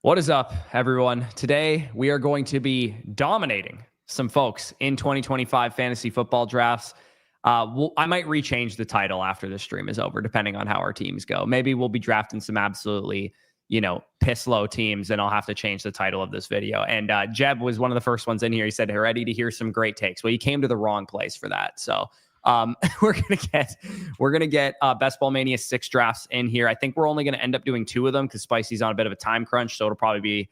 What is up, everyone? Today, we are going to be dominating some folks in 2025 fantasy football drafts. I might rechange the title after this stream is over, depending on how our teams go. Maybe we'll be drafting some absolutely, piss low teams, and I'll have to change the title of this video. And Jeb was one of the first ones in here. He said, "Hey, ready to hear some great takes." Well, you came to the wrong place for that. So we're gonna get Best Ball Mania 6 drafts in here. I think we're only gonna end up doing 2 of them because Spicy's on a bit of a time crunch, so it'll probably be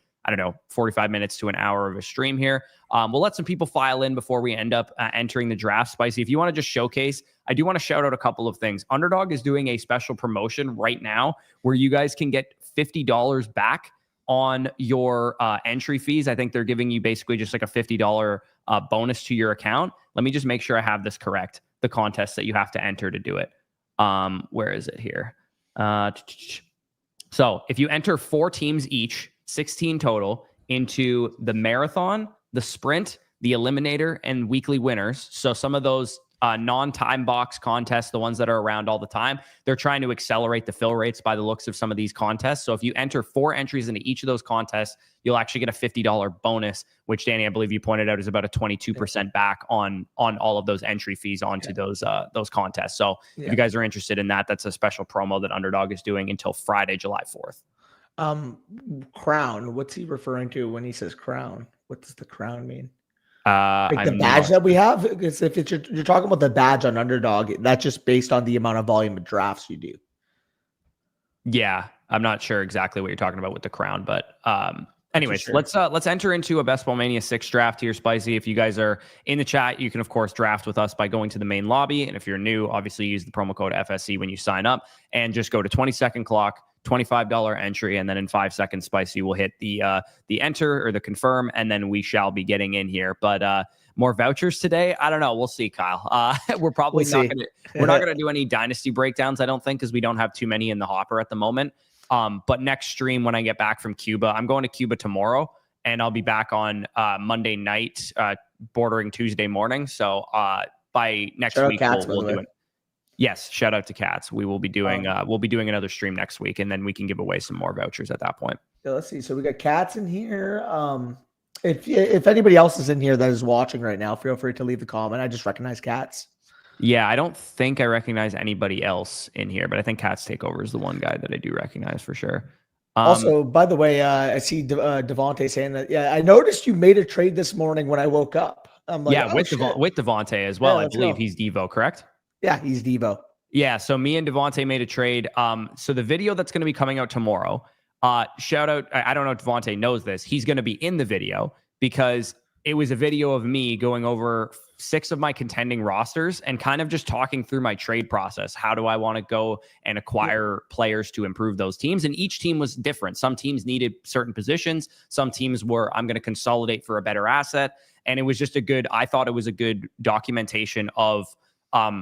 45 minutes to an hour of a stream here. We'll let some people file in before we end up entering the draft. Spicy, if you want to just showcase, I do want to shout out a couple of things. Underdog is doing a special promotion right now where you guys can get $50 back on your entry fees. I think they're giving you basically just like a $50 bonus to your account. Let me just make sure I have this correct. The contest that you have to enter to do it. Where is it here? So if you enter 4 teams each, 16 total, into the marathon, the sprint, the eliminator, and weekly winners. So some of those non-time box contests, the ones that are around all the time, they're trying to accelerate the fill rates by the looks of some of these contests. So if you enter 4 entries into each of those contests, you'll actually get a $50 bonus, which Danny, I believe you pointed out, is about a 22% back on all of those entry fees onto those contests. So if you guys are interested in that, that's a special promo that Underdog is doing until Friday, July 4th. Crown. What's he referring to when he says crown? What does the crown mean? Like the badge that we have? Because if you're talking about the badge on Underdog, that's just based on the amount of volume of drafts you do. Yeah, I'm not sure exactly what you're talking about with the crown, but anyways, sure. let's enter into a Best Ball Mania 6 draft here, Spicy. If you guys are in the chat, you can of course draft with us by going to the main lobby, and if you're new, obviously use the promo code FSC when you sign up, and just go to 20-second clock. $25 entry, and then in 5 seconds, Spicy will hit the enter or the confirm, and then we shall be getting in here. But more vouchers today? I don't know. We'll see, Kyle. We're probably not gonna do any Dynasty breakdowns, I don't think, because we don't have too many in the hopper at the moment. But next stream, when I get back from Cuba, I'm going to Cuba tomorrow, and I'll be back on Monday night, bordering Tuesday morning. So by next week, we'll do it. Yes, shout out to Cats. We will be doing another stream next week, and then we can give away some more vouchers at that point. Yeah, let's see. So we got Cats in here. If anybody else is in here that is watching right now, feel free to leave the comment. I just recognize Cats. Yeah, I don't think I recognize anybody else in here, but I think Cats Takeover is the one guy that I do recognize for sure. Also, by the way, I see Devontae saying that. Yeah, I noticed you made a trade this morning when I woke up. I'm like, with Devontae as well. I believe he's Devo, correct? Yeah, he's Devo. Yeah, so me and Devontae made a trade. So the video that's going to be coming out tomorrow, shout out, I don't know if Devontae knows this, he's going to be in the video because it was a video of me going over 6 of my contending rosters and kind of just talking through my trade process. How do I want to go and acquire players to improve those teams? And each team was different. Some teams needed certain positions. Some teams were, I'm going to consolidate for a better asset. And it was just I thought it was a good documentation of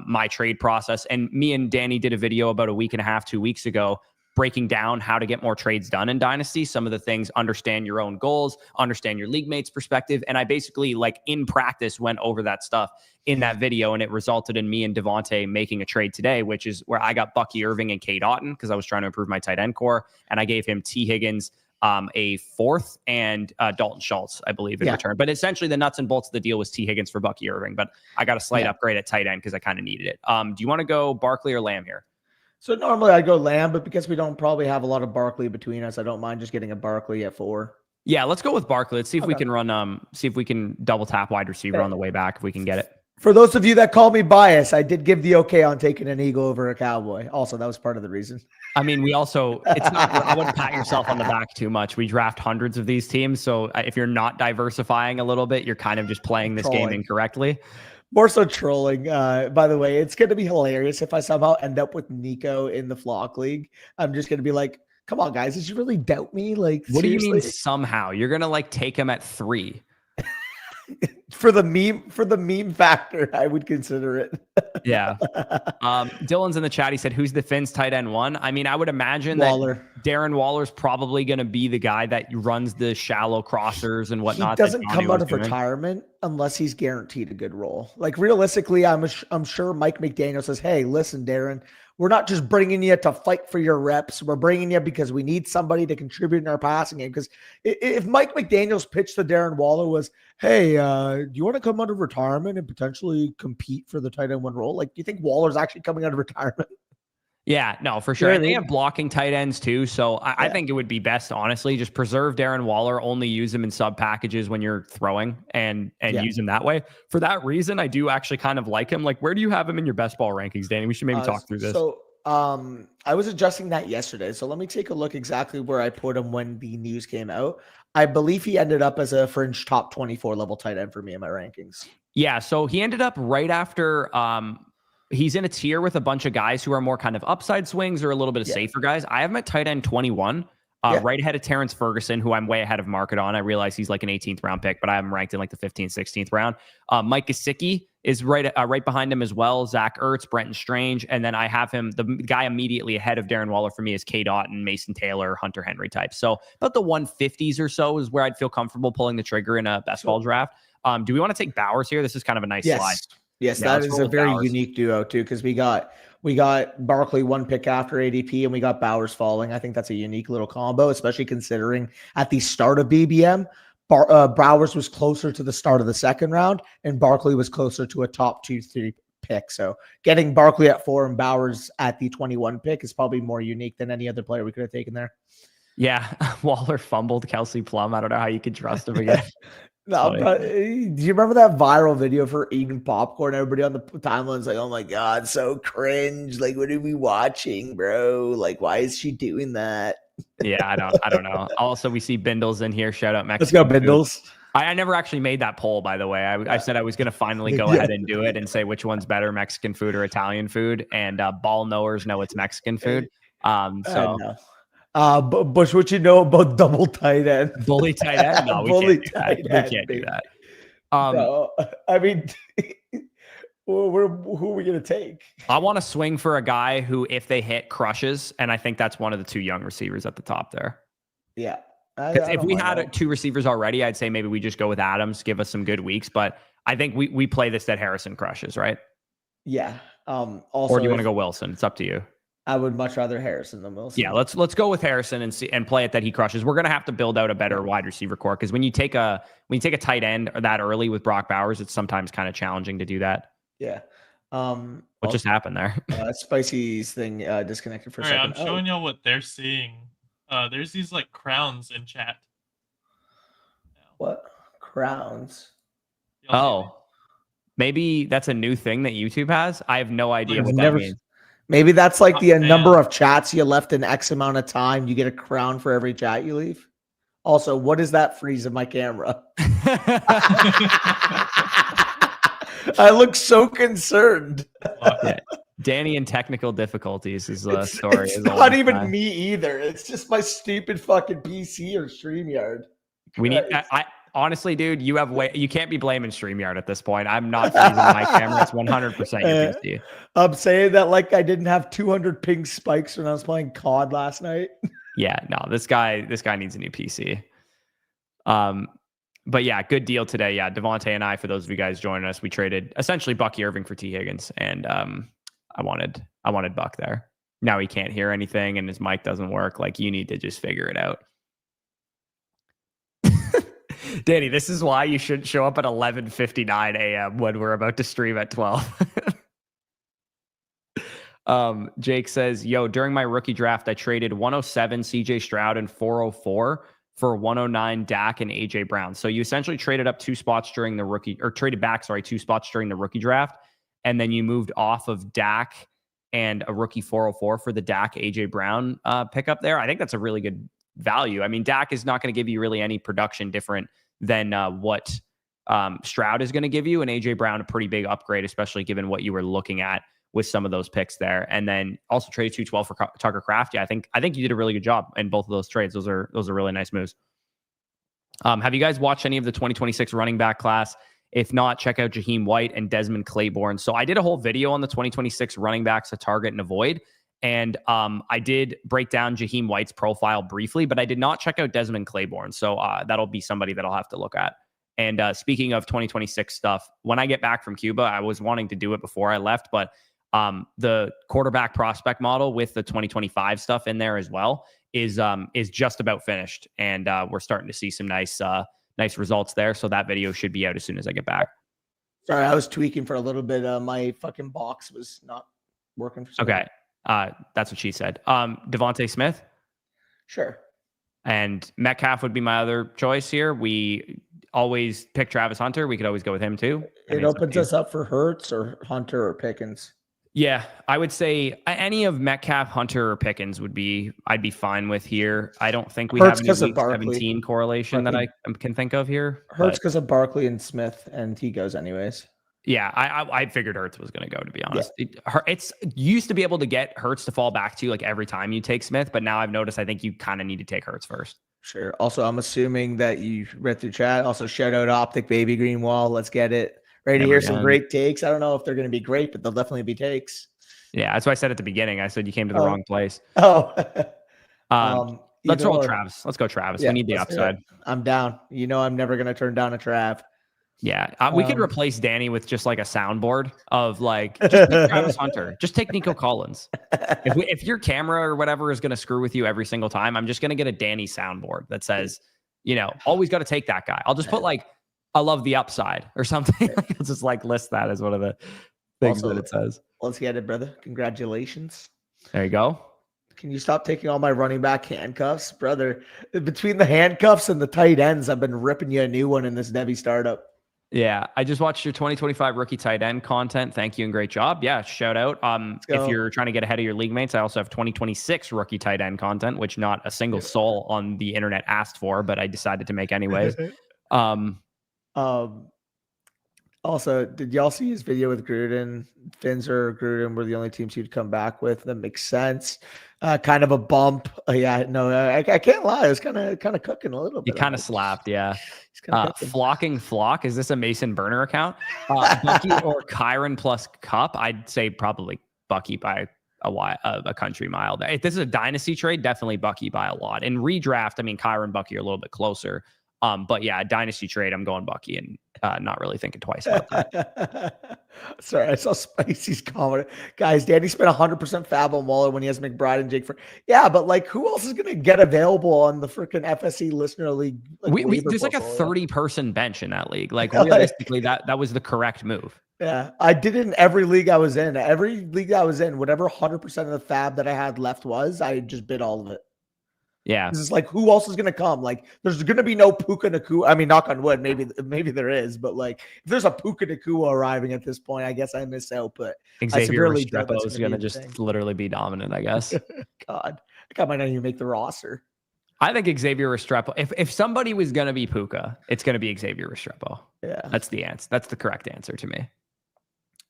my trade process. And me and Danny did a video about a week and a half, 2 weeks ago, breaking down how to get more trades done in Dynasty. Some of the things, understand your own goals, understand your league mates' perspective. And I basically, like in practice, went over that stuff in that video. And it resulted in me and Devontae making a trade today, which is where I got Bucky Irving and Cade Otton because I was trying to improve my tight end core. And I gave him T. Higgins, a 4th, and Dalton Schultz, I believe, in return. But essentially, the nuts and bolts of the deal was T. Higgins for Bucky Irving. But I got a slight upgrade at tight end because I kind of needed it. Do you want to go Barkley or Lamb here? So normally I go Lamb, but because we don't probably have a lot of Barkley between us, I don't mind just getting a Barkley at 4. Yeah, let's go with Barkley. Let's see if we can run. See if we can double tap wide receiver on the way back if we can get it. For those of you that call me biased, I did give the okay on taking an Eagle over a Cowboy. Also, that was part of the reason. I mean, we also, I wouldn't pat yourself on the back too much. We draft hundreds of these teams. So if you're not diversifying a little bit, you're kind of just playing this game incorrectly. More so trolling. By the way, it's going to be hilarious if I somehow end up with Nico in the Flock League. I'm just going to be like, come on, guys. Did you really doubt me? Like, what seriously? Do you mean somehow? You're going to take him at 3. For the meme factor, I would consider it. Yeah. Dylan's in the chat. He said, who's the Finns tight end 1? I mean, I would imagine that Darren Waller's probably going to be the guy that runs the shallow crossers and whatnot. He doesn't come out of retirement unless he's guaranteed a good role. Like realistically, I'm sure Mike McDaniel says, hey, listen, Darren, we're not just bringing you to fight for your reps. We're bringing you because we need somebody to contribute in our passing game. Because if Mike McDaniel's pitch to Darren Waller was, hey, do you want to come out of retirement and potentially compete for the tight end one role? Like, do you think Waller's actually coming out of retirement? Yeah, no, for sure. You know And what I they mean? have blocking tight ends too. So I think it would be best, honestly, just preserve Darren Waller, only use him in sub packages when you're throwing and use him that way. For that reason, I do actually kind of like him. Like, where do you have him in your best ball rankings, Danny? We should maybe talk through this. So I was adjusting that yesterday. So let me take a look exactly where I put him when the news came out. I believe he ended up as a fringe top 24 level tight end for me in my rankings. Yeah, so he ended up right after he's in a tier with a bunch of guys who are more kind of upside swings or a little bit of safer guys. I have him at tight end 21, right ahead of Terrence Ferguson, who I'm way ahead of market on. I realize he's like an 18th round pick, but I have him ranked in like the 15th, 16th round. Mike Gesicki is right behind him as well. Zach Ertz, Brenton Strange. And then I have him, the guy immediately ahead of Darren Waller for me is K. Dotton, Mason Taylor, Hunter Henry type. So about the 150s or so is where I'd feel comfortable pulling the trigger in a best ball draft. Do we want to take Bowers here? This is kind of a nice slide. Yes, Yeah, that is a very unique duo too, because we got Barkley one pick after ADP, and we got Bowers falling. I think that's a unique little combo, especially considering at the start of BBM, Bowers was closer to the start of the second round, and Barkley was closer to a top 2-3 pick. So getting Barkley at 4 and Bowers at the 21 pick is probably more unique than any other player we could have taken there. Yeah, Waller fumbled Kelsey Plum. I don't know how you could trust him again. No, but do you remember that viral video for eating popcorn? Everybody on the timeline's like, "Oh my god, so cringe! Like, what are we watching, bro? Like, why is she doing that?" Yeah, I don't know. Also, we see Bindles in here. Shout out Mexican. Let's go, Bindles. I never actually made that poll, by the way. I said I was going to finally go ahead and do it and say which one's better, Mexican food or Italian food. And ball knowers know it's Mexican food. Bush, what you know about double tight end? Bully tight end? No, we can't do that. No, I mean, who are we going to take? I want to swing for a guy who, if they hit, crushes. And I think that's one of the two young receivers at the top there. Yeah. If we had two receivers already, I'd say maybe we just go with Adams, give us some good weeks. But I think we play this that Harrison crushes, right? Yeah. Also, or do you want to go Wilson? It's up to you. I would much rather Harrison than Wilson. Yeah, let's go with Harrison and play it that he crushes. We're gonna have to build out a better wide receiver core because when you take a tight end that early with Brock Bowers, it's sometimes kind of challenging to do that. Yeah. What just happened there? Spicy's thing disconnected for a second. I'm showing y'all what they're seeing. There's these like crowns in chat. What crowns? Oh, maybe that's a new thing that YouTube has. I have no idea what that means. Maybe that's like the number of chats you left in X amount of time. You get a crown for every chat you leave. Also, what is that freeze of my camera? I look so concerned. Yeah. Danny and technical difficulties is the story. It's not even me either. It's just my stupid fucking PC or StreamYard. We need. Honestly, dude, you can't be blaming StreamYard at this point. I'm not freezing my camera. It's 100% your PC. I'm saying that like I didn't have 200 ping spikes when I was playing COD last night. Yeah, no, this guy needs a new PC. But yeah, good deal today. Yeah, Devontae and I, for those of you guys joining us, we traded essentially Bucky Irving for T. Higgins, and I wanted Buck there. Now he can't hear anything, and his mic doesn't work. Like, you need to just figure it out. Danny, this is why you should show up at 11:59 a.m. when we're about to stream at 12. Jake says, yo, during my rookie draft, I traded 107 CJ Stroud and 404 for 109 Dak and AJ Brown. So you essentially traded up 2 spots during the rookie, or traded back, 2 spots during the rookie draft. And then you moved off of Dak and a rookie 404 for the Dak AJ Brown pickup there. I think that's a really good value. I mean, Dak is not going to give you really any production different than what Stroud is going to give you, and AJ Brown a pretty big upgrade, especially given what you were looking at with some of those picks there. And then also traded 212 for Tucker Kraft. Yeah, I think you did a really good job in both of those trades. Those are really nice moves. Have you guys watched any of the 2026 running back class? If not, check out Jaheim White and Desmond Claiborne. So I did a whole video on the 2026 running backs to target and avoid. And I did break down Jaheim White's profile briefly, but I did not check out Desmond Claiborne. So that'll be somebody that I'll have to look at. And speaking of 2026 stuff, when I get back from Cuba, I was wanting to do it before I left, but The quarterback prospect model with the 2025 stuff in there as well is just about finished, and we're starting to see some nice results there. So that video should be out as soon as I get back. Sorry, I was tweaking for a little bit. My fucking box was not working for some Okay. That's what she said. Devontae Smith. Sure. And Metcalf would be my other choice here. We always pick Travis Hunter. We could always go with him too. It opens us up for Hurts or Hunter or Pickens. Yeah, I would say any of Metcalf, Hunter, or Pickens I'd be fine with here. I don't think we Hurts have any Week 17 correlation that I can think of here. Hurts because of Barkley and Smith, and he goes anyways. Yeah, I figured Hurts was going to go, to be honest. Yeah. It's used to be able to get Hurts to fall back to like every time you take Smith, but now I've noticed I think you kind of need to take Hurts first. Sure. Also, I'm assuming that you read through chat. Also, shout out Optic Baby Greenwall. Let's get it. Ready to hear some great takes. I don't know if they're going to be great, but they'll definitely be takes. Yeah, that's what I said at the beginning. I said you came to the wrong place. Oh. Let's roll Travis. Let's go Travis. Yeah, we need the upside. I'm down. You know I'm never going to turn down a Trav. Yeah, we could replace Danny with just like a soundboard of like, just take Travis Hunter. Just take Nico Collins. If your camera or whatever is going to screw with you every single time, I'm just going to get a Danny soundboard that says, always got to take that guy. I'll just put like, I love the upside or something. I'll just like list that as one of the things that it says. Let's get it, brother. Congratulations. There you go. Can you stop taking all my running back handcuffs, brother? Between the handcuffs and the tight ends, I've been ripping you a new one in this Debbie startup. Yeah, I just watched your 2025 rookie tight end content. Thank you and great job. Yeah, shout out. If you're trying to get ahead of your league mates, I also have 2026 rookie tight end content, which not a single soul on the internet asked for, but I decided to make anyways. Also, did y'all see his video with Gruden? Finzer or Gruden were the only teams he'd come back with. That makes sense. Kind of a bump. I can't lie. It was kind of cooking a little bit. He kind of slapped, yeah. Flocking Flock. Is this a Mason Burner account? Bucky or Kyron plus Cup? I'd say probably Bucky by a country mile. If this is a dynasty trade, definitely Bucky by a lot. In redraft, I mean, Kyron and Bucky are a little bit closer. But yeah, dynasty trade, I'm going Bucky and not really thinking twice about that. Sorry, I saw Spicy's comment. Guys, Danny spent 100% fab on Waller when he has McBride and Jake. Yeah, but like, who else is going to get available on the freaking FSC listener league? There's like a 30-person bench in that league. Like realistically, that was the correct move. Yeah, I did it in every league I was in. Every league I was in, whatever 100% of the fab that I had left was, I just bid all of it. Yeah. This is like, who else is going to come? Like, there's going to be no Puka Nakua. I mean, knock on wood, maybe there is, but like, if there's a Puka Nakua arriving at this point, I guess I miss out. But Xavier Restrepo is going to just literally be dominant, I guess. God, that guy might not even make the roster. I think Xavier Restrepo, if somebody was going to be Puka, it's going to be Xavier Restrepo. Yeah. That's the answer. That's the correct answer to me.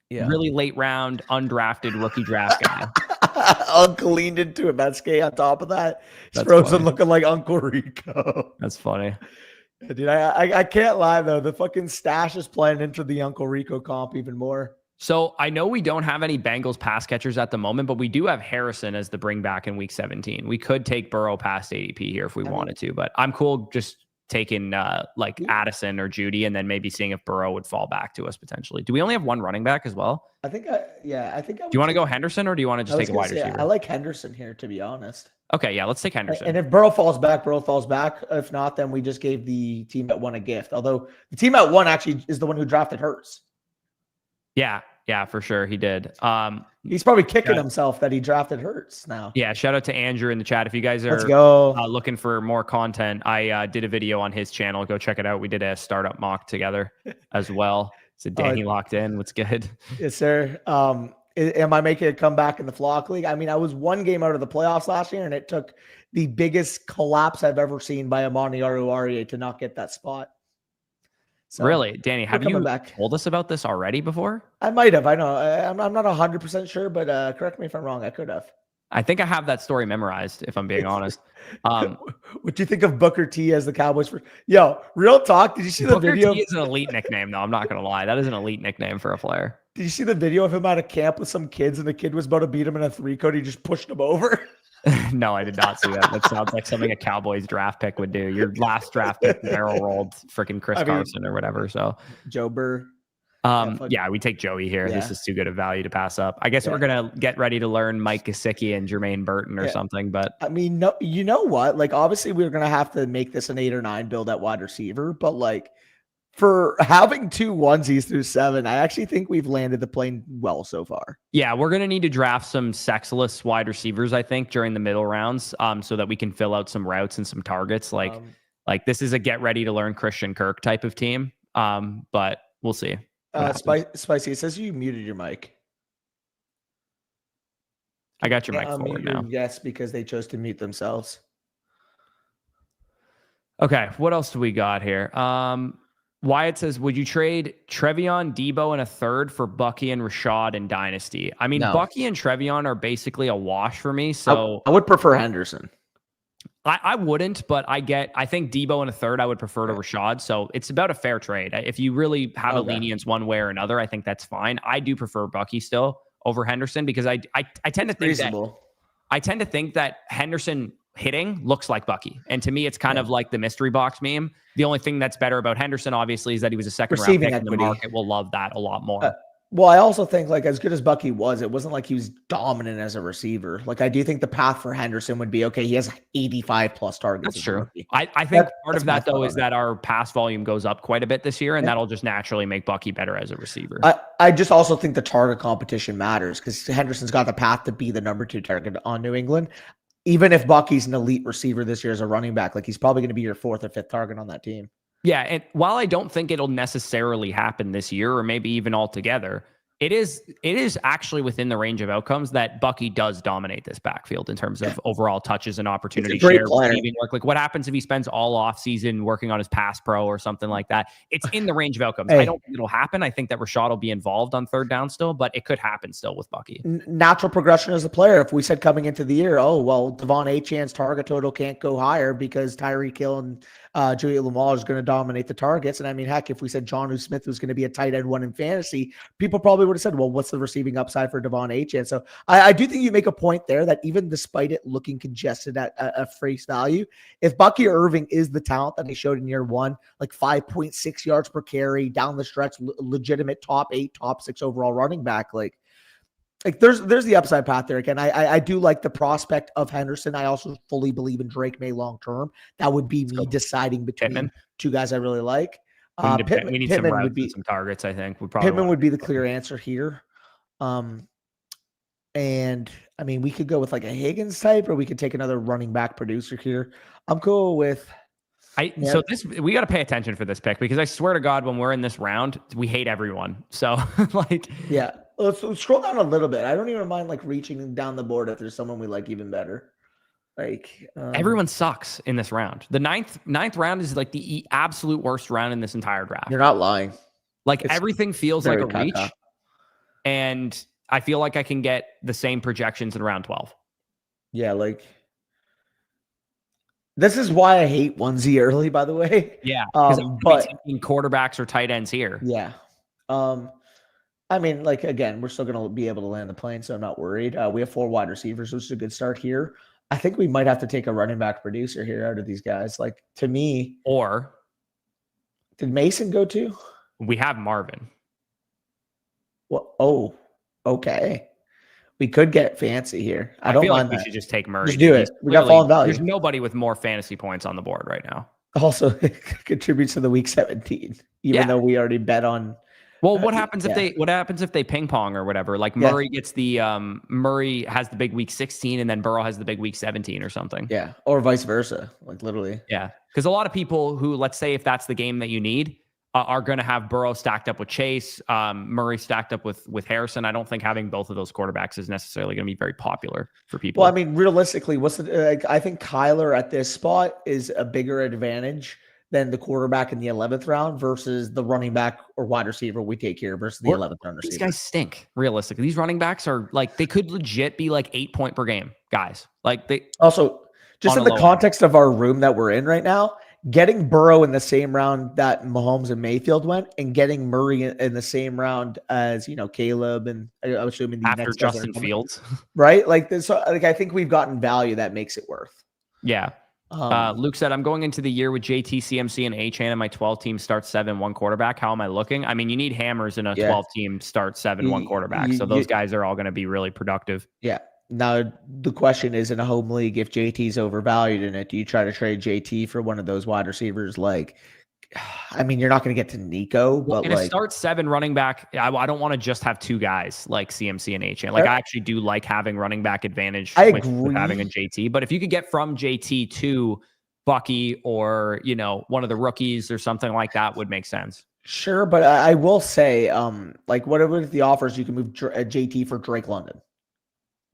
Yeah. Really late round, undrafted rookie draft guy. Uncle leaned into a Metzke on top of that. He's frozen looking like Uncle Rico. That's funny. Dude, I can't lie, though. The fucking stash is playing into the Uncle Rico comp even more. So I know we don't have any Bengals pass catchers at the moment, but we do have Harrison as the bring back in week 17. We could take Burrow past ADP here if we wanted to, but I'm cool just taking like Addison or Judy and then maybe seeing if Burrow would fall back to us potentially. Do we only have one running back as well? I think. Do you want to go Henderson or do you want to just take a wide receiver? I like Henderson here, to be honest. Okay, yeah, let's take Henderson. And if Burrow falls back, Burrow falls back. If not, then we just gave the team at one a gift. Although the team at one actually is the one who drafted Hurts. Yeah, for sure. He did. He's probably kicking himself that he drafted Hurts now. Yeah, shout out to Andrew in the chat. If you guys are looking for more content, I did a video on his channel. Go check it out. We did a startup mock together as well. So Danny locked in. What's good? Yes, sir. Am I making a comeback in the Flock League? I mean, I was one game out of the playoffs last year, and it took the biggest collapse I've ever seen by Amani Aruarie to not get that spot. So, really, Danny, have you told us about this already before? I might have. I know. I'm not 100% sure, but correct me if I'm wrong. I could have. I think I have that story memorized, if I'm being honest. What do you think of Booker T as the Cowboys? Yo, real talk. Did you see the video? Booker T is an elite nickname, though. I'm not going to lie. That is an elite nickname for a player. Did you see the video of him at a camp with some kids and the kid was about to beat him in a 3-code? He just pushed him over. No, I did not see that. That sounds like something a Cowboys draft pick would do. Your last draft pick barrel rolled freaking Chris Carson or whatever. So Joe Burr. Yeah, we take Joey here. Yeah. This is too good a value to pass up. I guess we're gonna get ready to learn Mike Gesicki and Jermaine Burton or something. But I mean, no, you know what? Like, obviously, we're gonna have to make this an 8 or 9 build at wide receiver, but like for having 2 onesies through 7, I actually think we've landed the plane well so far. Yeah, we're gonna need to draft some sexless wide receivers, I think, during the middle rounds, so that we can fill out some routes and some targets. Like this is a get ready to learn Christian Kirk type of team. But we'll see. Spicy, it says you muted your mic. I got your mic forward now. Yes, because they chose to mute themselves. Okay, what else do we got here? Wyatt says, would you trade Trevion, Debo, and a third for Bucky and Rashad in Dynasty? I mean, no. Bucky and Trevion are basically a wash for me. So I would prefer Henderson. I wouldn't, but I think Debo and a third I would prefer to Rashad. So it's about a fair trade. If you really have a lenience one way or another, I think that's fine. I do prefer Bucky still over Henderson because I tend to think that Henderson hitting looks like Bucky. And to me, it's kind of like the mystery box meme. The only thing that's better about Henderson, obviously, is that he was a second round pick, and the market will love that a lot more. Well, I also think, like, as good as Bucky was, it wasn't like he was dominant as a receiver. Like, I do think the path for Henderson would be, okay, he has 85 plus targets. That's true. I think part of that, though, is that our pass volume goes up quite a bit this year, and that'll just naturally make Bucky better as a receiver. I just also think the target competition matters because Henderson's got the path to be the number 2 target on New England. Even if Bucky's an elite receiver this year as a running back, like, he's probably going to be your 4th or 5th target on that team. Yeah, and while I don't think it'll necessarily happen this year or maybe even altogether, it is actually within the range of outcomes that Bucky does dominate this backfield in terms of overall touches and opportunity share. Like, what happens if he spends all off season working on his pass pro or something like that? It's in the range of outcomes. I don't think it'll happen. I think that Rashad will be involved on third down still, but it could happen still with Bucky. Natural progression as a player. If we said coming into the year, oh, well, Devon Achane's target total can't go higher because Tyreek Hill and Julian Lamar is going to dominate the targets. And I mean, heck, if we said Jonnu Smith was going to be a tight end 1 in fantasy, people probably would have said, well, what's the receiving upside for Devon Achane? So I do think you make a point there that even despite it looking congested at a face value, if Bucky Irving is the talent that he showed in year 1, like 5.6 yards per carry down the stretch, legitimate top 8, top 6 overall running back, like there's the upside path there. Again, I do like the prospect of Henderson. I also fully believe in Drake May long term. That would be me deciding between Pittman. 2 guys I really like. We need some routes and some targets, I think. Pittman would be the clear answer here. And I mean, we could go with like a Higgins type, or we could take another running back producer here. I'm cool with. So we got to pay attention for this pick because I swear to God, when we're in this round, we hate everyone. So let's scroll down a little bit. I don't even mind like reaching down the board if there's someone we like even better. Like everyone sucks in this round. The ninth round is like the absolute worst round in this entire draft. You're not lying. Like everything feels like a reach, and I feel like I can get the same projections in round 12. Yeah, like this is why I hate onesie early, by the way. Yeah, but taking quarterbacks or tight ends here. Yeah. I mean, like, again, we're still going to be able to land the plane, so I'm not worried. We have 4 wide receivers, which is a good start here. I think we might have to take a running back producer here out of these guys. Like, to me. Or. Did Mason go too? We have Marvin. Well, oh, okay. We could get fancy here. I don't feel mind like we should just take Murray. Just do it. We got fallen value. There's nobody with more fantasy points on the board right now. Also, it contributes to the week 17, even though we already bet on. Well, what happens if they ping pong or whatever? Like Murray gets the Murray has the big week 16 and then Burrow has the big week 17 or something. Yeah, or vice versa, like literally. Yeah, because a lot of people who, let's say, if that's the game that you need, are going to have Burrow stacked up with Chase, Murray stacked up with Harrison. I don't think having both of those quarterbacks is necessarily going to be very popular for people. Well, I mean, realistically, I think Kyler at this spot is a bigger advantage than the quarterback in the 11th round versus the running back or wide receiver we take here versus the 11th round receiver. These guys stink, realistically. These running backs are like, they could legit be like 8 point per game guys. Like they also, just in the context of our room that we're in right now, getting Burrow in the same round that Mahomes and Mayfield went and getting Murray in the same round as, Caleb and I was assuming the after Justin Fields, right? Like this, like I think we've gotten value that makes it worth. Yeah. Luke said, I'm going into the year with JT, CMC, and Achane, and my 12 team starts 7-1 quarterback. How am I looking? I mean, you need hammers in a 12 team start 7-1 quarterback. So those guys are all going to be really productive. Yeah. Now, the question is, in a home league, if JT's overvalued in it, do you try to trade JT for one of those wide receivers? Like, I mean, you're not going to get to Nico, but in like a start 7 running back, I don't want to just have 2 guys like CMC and Achane. Like, I actually do like having running back advantage with having a JT. But if you could get from JT to Bucky or, one of the rookies or something like that would make sense. Sure, but I will say, like, what if the offers you can move JT for Drake London?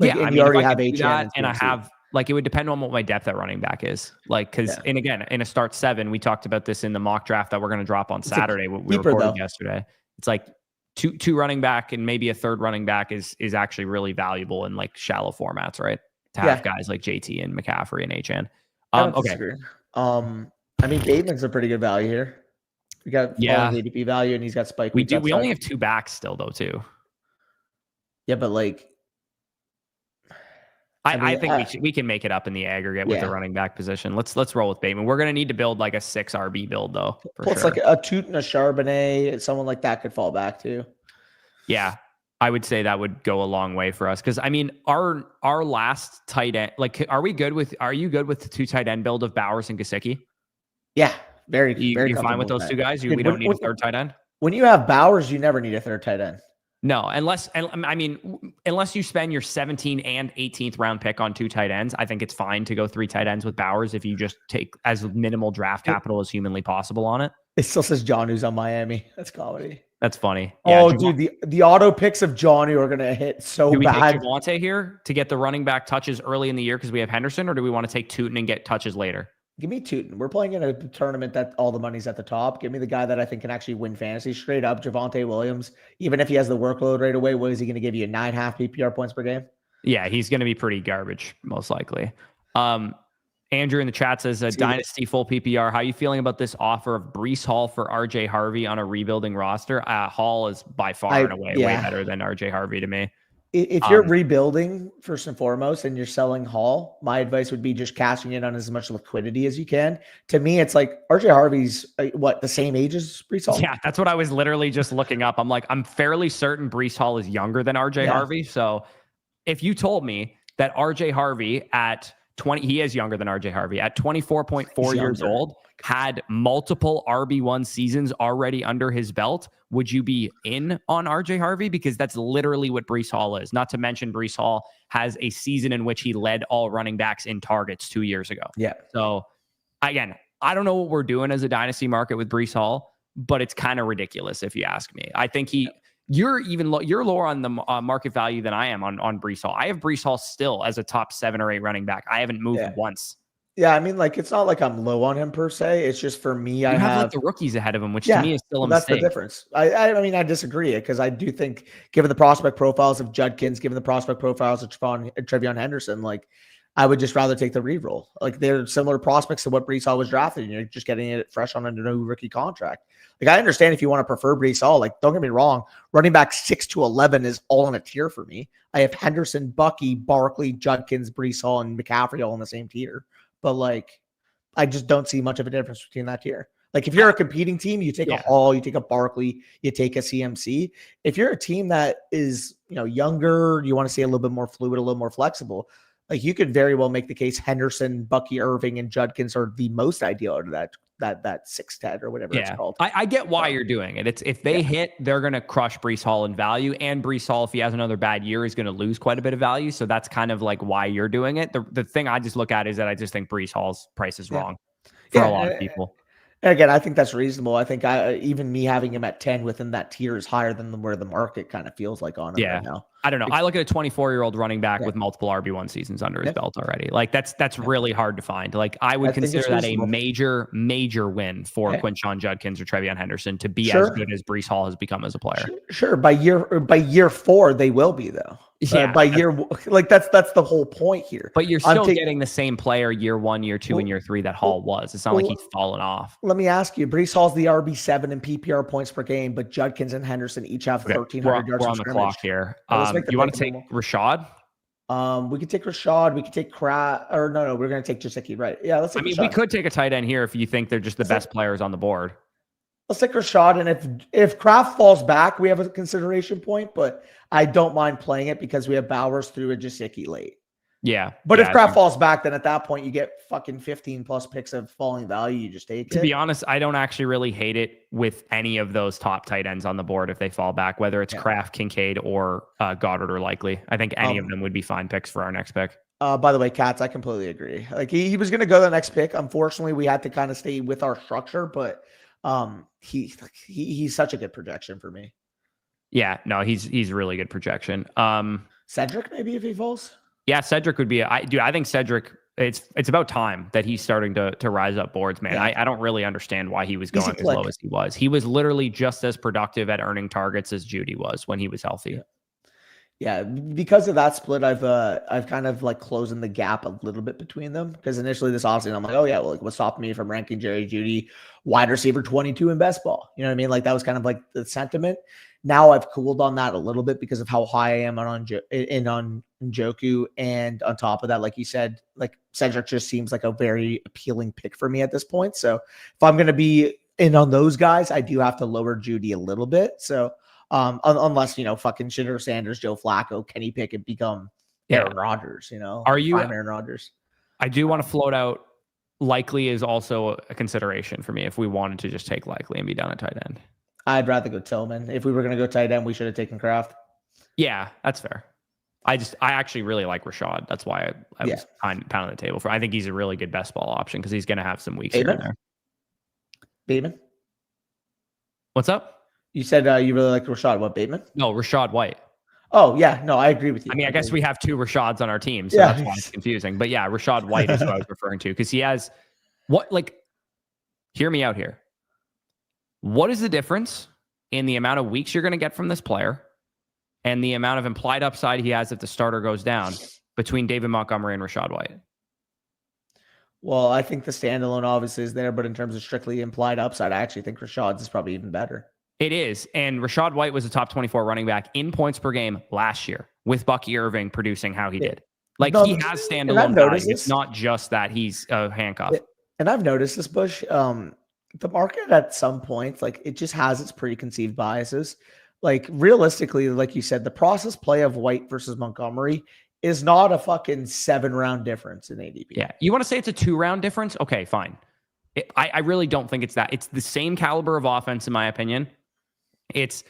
Like, yeah, and you already have Achane and I have it would depend on what my depth at running back is. Like, and again, in a start 7, we talked about this in the mock draft that we're going to drop on Saturday. We recorded yesterday. It's like two running back and maybe a third running back is actually really valuable in like shallow formats, right? To have guys like JT and McCaffrey and Achane. Okay. I mean, Bateman's a pretty good value here. We got falling ADP value, and he's got spike. We only have 2 backs still, though, too. Yeah, but like, I think we can make it up in the aggregate with the running back position. Let's roll with Bateman. We're going to need to build like a 6 RB build, though. It's like a Toot and a Charbonnet. Someone like that could fall back too. Yeah, I would say that would go a long way for us because I mean our last tight end. Like, are you good with the 2 tight end build of Bowers and Gesicki? Yeah, very. You're fine with those 2 guys. We don't need a third tight end. When you have Bowers, you never need a third tight end. No, unless you spend your 17th and 18th round pick on 2 tight ends, I think it's fine to go 3 tight ends with Bowers if you just take as minimal draft capital as humanly possible on it. It still says John who's on Miami. That's comedy. That's funny. Oh, dude, the auto picks of Johnny are going to hit so do we bad. Take Javonte here to get the running back touches early in the year because we have Henderson, or do we want to take Tootin and get touches later? Give me Tootin. We're playing in a tournament that all the money's at the top. Give me the guy that I think can actually win fantasy straight up. Javonte Williams, even if he has the workload right away, what is he going to give you? 9.5 PPR points per game? Yeah, he's going to be pretty garbage, most likely. Andrew in the chat says, Dynasty full PPR. How are you feeling about this offer of Breece Hall for RJ Harvey on a rebuilding roster? Hall is by far and away way better than RJ Harvey to me. If you're rebuilding first and foremost and you're selling Hall, my advice would be just cashing in on as much liquidity as you can. To me, it's like RJ Harvey's the same age as Breece Hall? Yeah, that's what I was literally just looking up. I'm fairly certain Breece Hall is younger than RJ Harvey. So if you told me that RJ Harvey at 20, he is younger than RJ Harvey at 24.4 years old, had multiple RB1 seasons already under his belt, would you be in on RJ Harvey? Because that's literally what Breece Hall is. Not to mention Breece Hall has a season in which he led all running backs in targets 2 years ago. Yeah. So again, I don't know what we're doing as a dynasty market with Breece Hall, but it's kind of ridiculous if you ask me. I think you're lower on the market value than I am on Breece Hall. I have Breece Hall still as a top 7 or 8 running back. I haven't moved once. Yeah, I mean, like, it's not like I'm low on him per se. It's just for me, I have like the rookies ahead of him, which to me is still a mistake. That's the difference. I mean, I disagree because I do think, given the prospect profiles of Judkins, given the prospect profiles of Trevion Henderson, like, I would just rather take the reroll. Like, they're similar prospects to what Breece Hall was drafted, and you're just getting it fresh on a new rookie contract. Like, I understand if you want to prefer Breece Hall. Like, don't get me wrong, running back 6 to 11 is all in a tier for me. I have Henderson, Bucky, Barkley, Judkins, Breece Hall, and McCaffrey all in the same tier. But like, I just don't see much of a difference between that tier. Like, if you're a competing team, you take a Hall, you take a Barkley, you take a CMC. If you're a team that is, younger, you want to see a little bit more fluid, a little more flexible, like, you could very well make the case Henderson, Bucky, Irving, and Judkins are the most ideal out of that 6-10 or whatever it's called. I get why you're doing it. It's if they hit, they're going to crush Breece Hall in value, and Breece Hall, if he has another bad year, is going to lose quite a bit of value. So that's kind of like why you're doing it. The thing I just look at is that I just think Breece Hall's price is wrong for a lot of people. Again, I think that's reasonable. I think even me having him at 10 within that tier is higher than where the market kind of feels like on him right now. I don't know. I look at a 24-year-old running back with multiple RB1 seasons under his belt already. Like, that's really hard to find. Like, I would consider that a major win for Quinshon Judkins or Trevion Henderson to be as good as Breece Hall has become as a player. Sure. By year 4, they will be, though. By year, like, that's the whole point here. But you're still getting the same player year 1, year 2, and year 3 that Hall was. It's not like he's fallen off. Let me ask you, Breece Hall's the RB7 in PPR points per game, but Judkins and Henderson each have 1,300 yards. We're on the clock here. You want to take Rashad? We could take Rashad. We could take or no, we're gonna take Jasicki, right? Yeah, let's take. I mean, Rashad. we could take a tight end here if you think they're just the best players on the board. Let's take Rashad, and if Kraft falls back, we have a consideration point. But I don't mind playing it because we have Bowers through a Jasicki late. Yeah, but if Kraft falls back, then at that point you get fucking 15 plus picks of falling value. You just take it. To be honest, I don't actually really hate it with any of those top tight ends on the board if they fall back, whether it's Kraft, Kincaid, or Goddard or Likely. I think any of them would be fine picks for our next pick. By the way, Katz, I completely agree. Like he was going to go the next pick. Unfortunately, we had to kind of stay with our structure, but he's such a good projection for me. Yeah, no, he's really good projection. Cedric, maybe if he falls. Yeah, Cedric would be. I think Cedric. It's about time that he's starting to rise up boards, man. Yeah. I don't really understand why he was going as low as he was. He was literally just as productive at earning targets as Judy was when he was healthy. Yeah, because of that split, I've kind of like closing the gap a little bit between them. Because initially this offseason, I'm like, oh yeah, well, like what's stopping me from ranking Jerry Judy wide receiver 22 in best ball? You know what I mean? Like that was kind of like the sentiment. Now I've cooled on that a little bit because of how high I am on Njoku, and on top of that, like you said, like Cedric just seems like a very appealing pick for me at this point. So if I'm going to be in on those guys, I do have to lower Judy a little bit. So unless fucking Shitter Sanders, Joe Flacco, Kenny Pickett become Aaron Rodgers, Are you Aaron Rodgers? I do want to float out. Likely is also a consideration for me if we wanted to just take Likely and be done at tight end. I'd rather go Tillman. If we were going to go tight end, we should have taken Kraft. Yeah, that's fair. I actually really like Rashad. That's why I was pounding the table for. I think he's a really good best ball option because he's going to have some weeks here and there. Bateman? What's up? You said you really like Rashad. What, Bateman? No, Rashad White. Oh, yeah. No, I agree with you. I mean, I guess we have two Rashads on our team, so that's why it's confusing. But yeah, Rashad White is what I was referring to because he has hear me out here. What is the difference in the amount of weeks you're going to get from this player and the amount of implied upside he has if the starter goes down between David Montgomery and Rashad White? Well, I think the standalone obviously is there, but in terms of strictly implied upside, I actually think Rashad's is probably even better. It is. And Rashad White was a top 24 running back in points per game last year with Bucky Irving producing how he did. Like he has standalone value. It's not just that he's a handcuff. And I've noticed this, Bush. The market at some point, like it just has its preconceived biases. Like realistically, like you said, the process play of White versus Montgomery is not a fucking 7-round difference in ADP. Yeah. You want to say it's a 2-round difference? Okay, fine. I really don't think it's that. It's the same caliber of offense, in my opinion. It's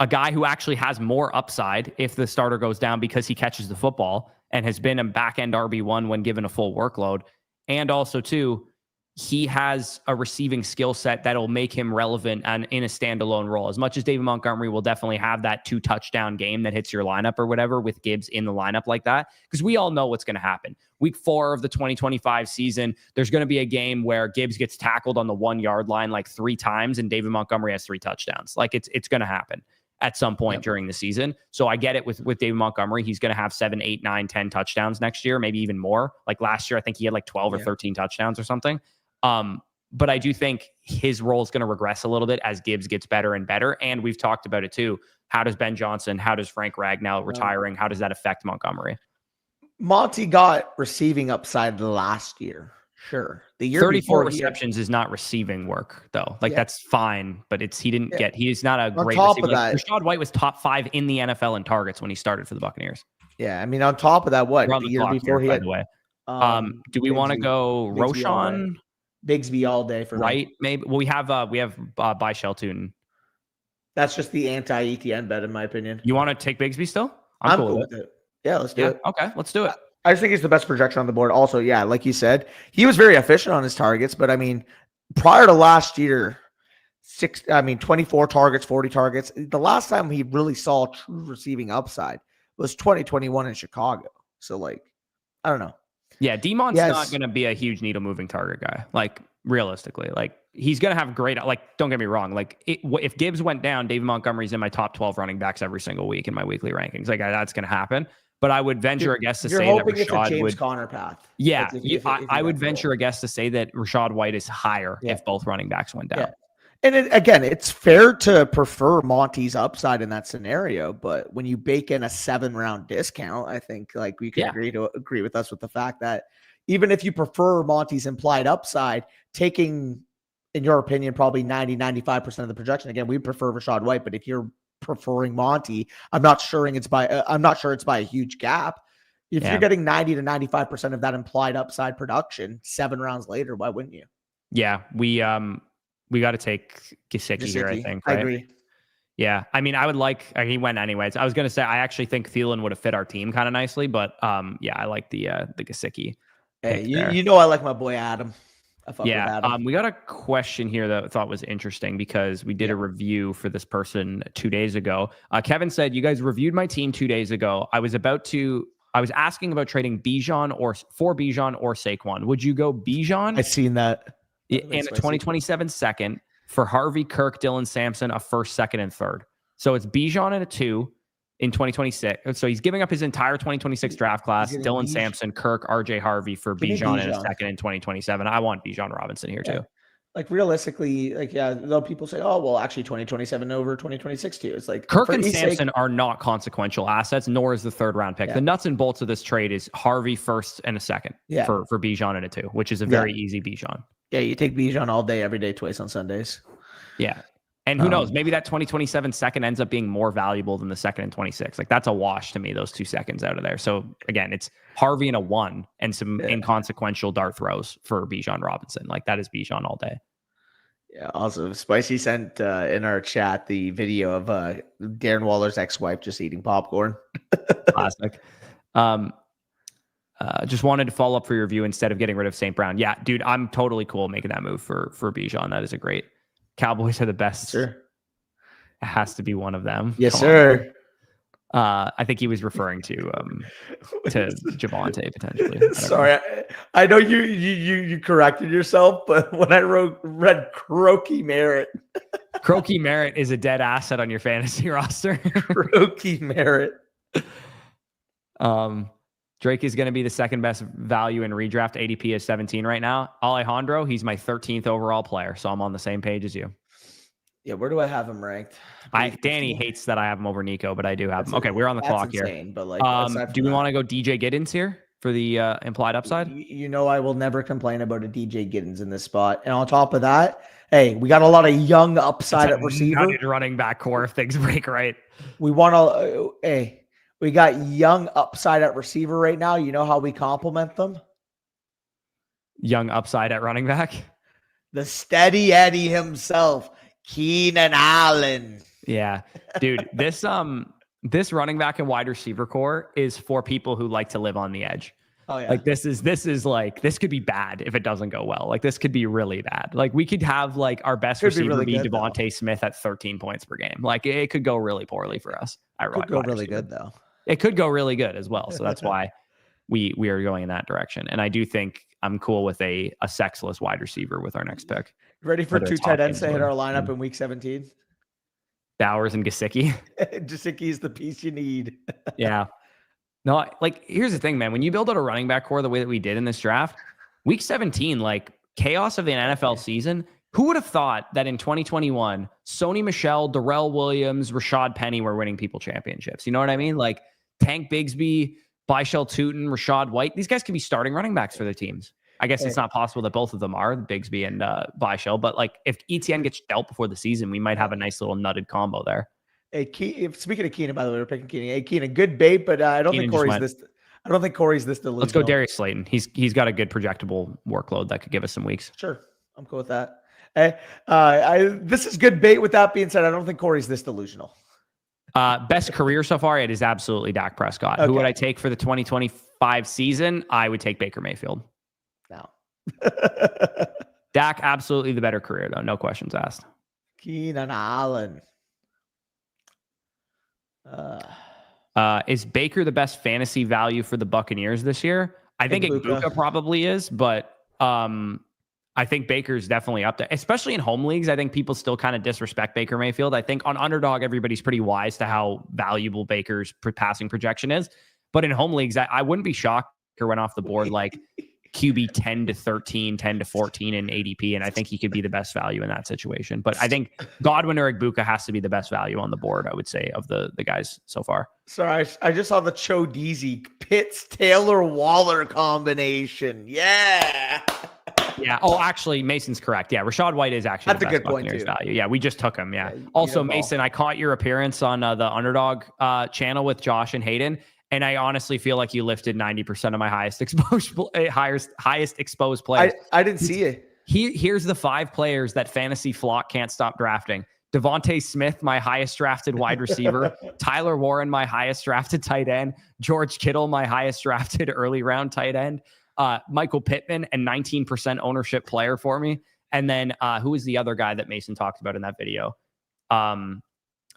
a guy who actually has more upside if the starter goes down because he catches the football and has been a back-end RB1 when given a full workload. And also, too, he has a receiving skill set that'll make him relevant and in a standalone role. As much as David Montgomery will definitely have that 2-touchdown game that hits your lineup or whatever with Gibbs in the lineup like that, because we all know what's going to happen. Week 4 of the 2025 season, there's going to be a game where Gibbs gets tackled on the 1-yard line like 3 times and David Montgomery has 3 touchdowns. Like it's going to happen at some point during the season. So I get it with David Montgomery. He's going to have 7, 8, 9, 10 touchdowns next year, maybe even more. Like last year, I think he had like 12 or 13 touchdowns or something. But I do think his role is going to regress a little bit as Gibbs gets better and better. And we've talked about it too. How does Ben Johnson, how does Frank Ragnow retiring, how does that affect Montgomery? Monty got receiving upside last year. Sure. The year 34 receptions is not receiving work though. Like that's fine, but he's not a great receiver. Like, Rashad White was top 5 in the NFL in targets when he started for the Buccaneers. Yeah. I mean, on top of that, the year before he had, by the way. Do we want to go Roshan? Bigsby all day for right? Maybe. Well, we have by Shelton. That's just the anti-ETN bet, in my opinion. You want to take Bigsby still? I'm cool with it. Yeah, let's do it. Okay, let's do it. I just think he's the best projection on the board. Also, yeah, like you said, he was very efficient on his targets, but I mean, prior to last year, 24 targets, 40 targets. The last time he really saw true receiving upside was 2021 in Chicago. So, like, I don't know. Yeah, Demon's not going to be a huge needle moving target guy. Like realistically, like he's going to have great. Like, don't get me wrong. Like if Gibbs went down, David Montgomery's in my top 12 running backs every single week in my weekly rankings. Like that's going to happen. But I would venture a guess to say that Rashad would. Connor path. Yeah, I would venture a guess to say that Rashad White is higher if both running backs went down. Yeah. And again, it's fair to prefer Monty's upside in that scenario, but when you bake in a 7-round discount, I think like we can agree with us with the fact that even if you prefer Monty's implied upside, taking, in your opinion, probably 90-95% of the projection. Again, we prefer Rashad White, but if you're preferring Monty, I'm not sure it's by a huge gap. If you're getting 90 to 95% of that implied upside production 7 rounds later, why wouldn't you? Yeah, we got to take Gesicki here, I think. Right? I agree. Yeah, I mean, I would like he went anyways. I was gonna say I actually think Thielen would have fit our team kind of nicely, but yeah, I like the Gesicki. Hey, you know I like my boy Adam. I fuck with Adam. We got a question here that I thought was interesting because we did a review for this person 2 days ago. Kevin said, "You guys reviewed my team 2 days ago. I was asking about trading Bijan or Saquon. Would you go Bijan? I've seen that. And a 2027 second for Harvey, Kirk, Dylan Sampson, a first, second, and third. So it's Bijan and a 2 in 2026. So he's giving up his entire 2026 draft class, Dylan Sampson, Kirk, RJ Harvey for Bijan and a second in 2027. I want Bijan Robinson here too. Like realistically, like, though people say, oh, well, actually 2027 over 2026 too. It's like Kirk and Sampson are not consequential assets, nor is the 3rd round pick. The nuts and bolts of this trade is Harvey first and a second for Bijan and a 2, which is a very easy Bijan. Yeah, you take Bijan all day, every day, twice on Sundays. Yeah. And who knows? Maybe that 2027 second ends up being more valuable than the second in 26. Like that's a wash to me, those 2 seconds out of there. So again, it's Harvey and a 1 and some inconsequential dart throws for Bijan Robinson. Like that is Bijan all day. Yeah. Also, Spicy sent in our chat the video of Darren Waller's ex-wife just eating popcorn. Classic. Just wanted to follow up for your review instead of getting rid of St. Brown. Yeah, dude, I'm totally cool making that move for Bijan. That is a great. Cowboys are the best. Sure. It has to be one of them. Yes, sir. I think he was referring to Javonte potentially. Sorry, I know you corrected yourself, but when I read Croaky Merritt. Croaky Merritt is a dead asset on your fantasy roster. Croaky Merritt. Drake is going to be the second best value in redraft. ADP is 17 right now. Alejandro, he's my 13th overall player, so I'm on the same page as you. Yeah, where do I have him ranked? Danny hates that I have him over Nico, but I do have him. Okay, we're on the clock insane, here. But like, do we want to go DJ Giddens here for the implied upside? You know, I will never complain about a DJ Giddens in this spot. And on top of that, hey, we got a lot of young upside at receiver. Running back core if things break right. We want to, we got young upside at receiver right now. You know how we compliment them? Young upside at running back? The steady Eddie himself, Keenan Allen. Yeah. Dude, this running back and wide receiver core is for people who like to live on the edge. Oh, yeah. Like this could be bad if it doesn't go well. Like this could be really bad. Like we could have like our best receiver be Devontae Smith at 13 points per game. Like it could go really poorly for us. It could go really good though. It could go really good as well. So that's why we are going in that direction. And I do think I'm cool with a sexless wide receiver with our next pick. Ready for 2 tight ends to hit our lineup in week 17? Bowers and Gesicki. Gesicki is the piece you need. Yeah. No, like here's the thing, man. When you build out a running back core the way that we did in this draft, week 17, like chaos of the NFL season, who would have thought that in 2021, Sony Michel, Darrell Williams, Rashad Penny were winning people championships? You know what I mean? Like Tank Bigsby, Byshell Tootin, Rashad White. These guys could be starting running backs for their teams. I guess it's not possible that both of them are, Bigsby and Byshell. But like if ETN gets dealt before the season, we might have a nice little nutted combo there. Hey, speaking of Keenan, by the way, we're picking Keenan. Hey, Keenan, good bait, but I don't think Corey's this delusional. Let's go Darius Slayton. He's got a good projectable workload that could give us some weeks. Sure, I'm cool with that. Hey, this is good bait. With that being said, I don't think Corey's this delusional. Best career so far, it is absolutely Dak Prescott. Okay. Who would I take for the 2025 season? I would take Baker Mayfield. No. Dak, absolutely the better career, though. No questions asked. Keenan Allen. Is Baker the best fantasy value for the Buccaneers this year? I think Igbukah probably is, but I think Baker's definitely up there, especially in home leagues. I think people still kind of disrespect Baker Mayfield. I think on Underdog, everybody's pretty wise to how valuable Baker's passing projection is. But in home leagues, I wouldn't be shocked if Baker went off the board like QB 10 to 13, 10 to 14 in ADP, and I think he could be the best value in that situation. But I think Godwin or Igbuka has to be the best value on the board, I would say, of the guys so far. Sorry, I just saw the Chodisi Pitts Taylor Waller combination. Yeah. Yeah. Oh, actually, Mason's correct. Yeah, Rashad White is actually That's the a best good point, Buccaneers too. value. Yeah, we just took him. Yeah. Yeah, Also, Mason, I caught your appearance on the Underdog channel with Josh and Hayden, and I honestly feel like you lifted 90% of my highest exposed players. I didn't see it. Here's the 5 players that Fantasy Flock can't stop drafting. Devontae Smith, my highest drafted wide receiver. Tyler Warren, my highest drafted tight end. George Kittle, my highest drafted early round tight end. Michael Pittman, and 19% ownership player for me. And then who was the other guy that Mason talked about in that video?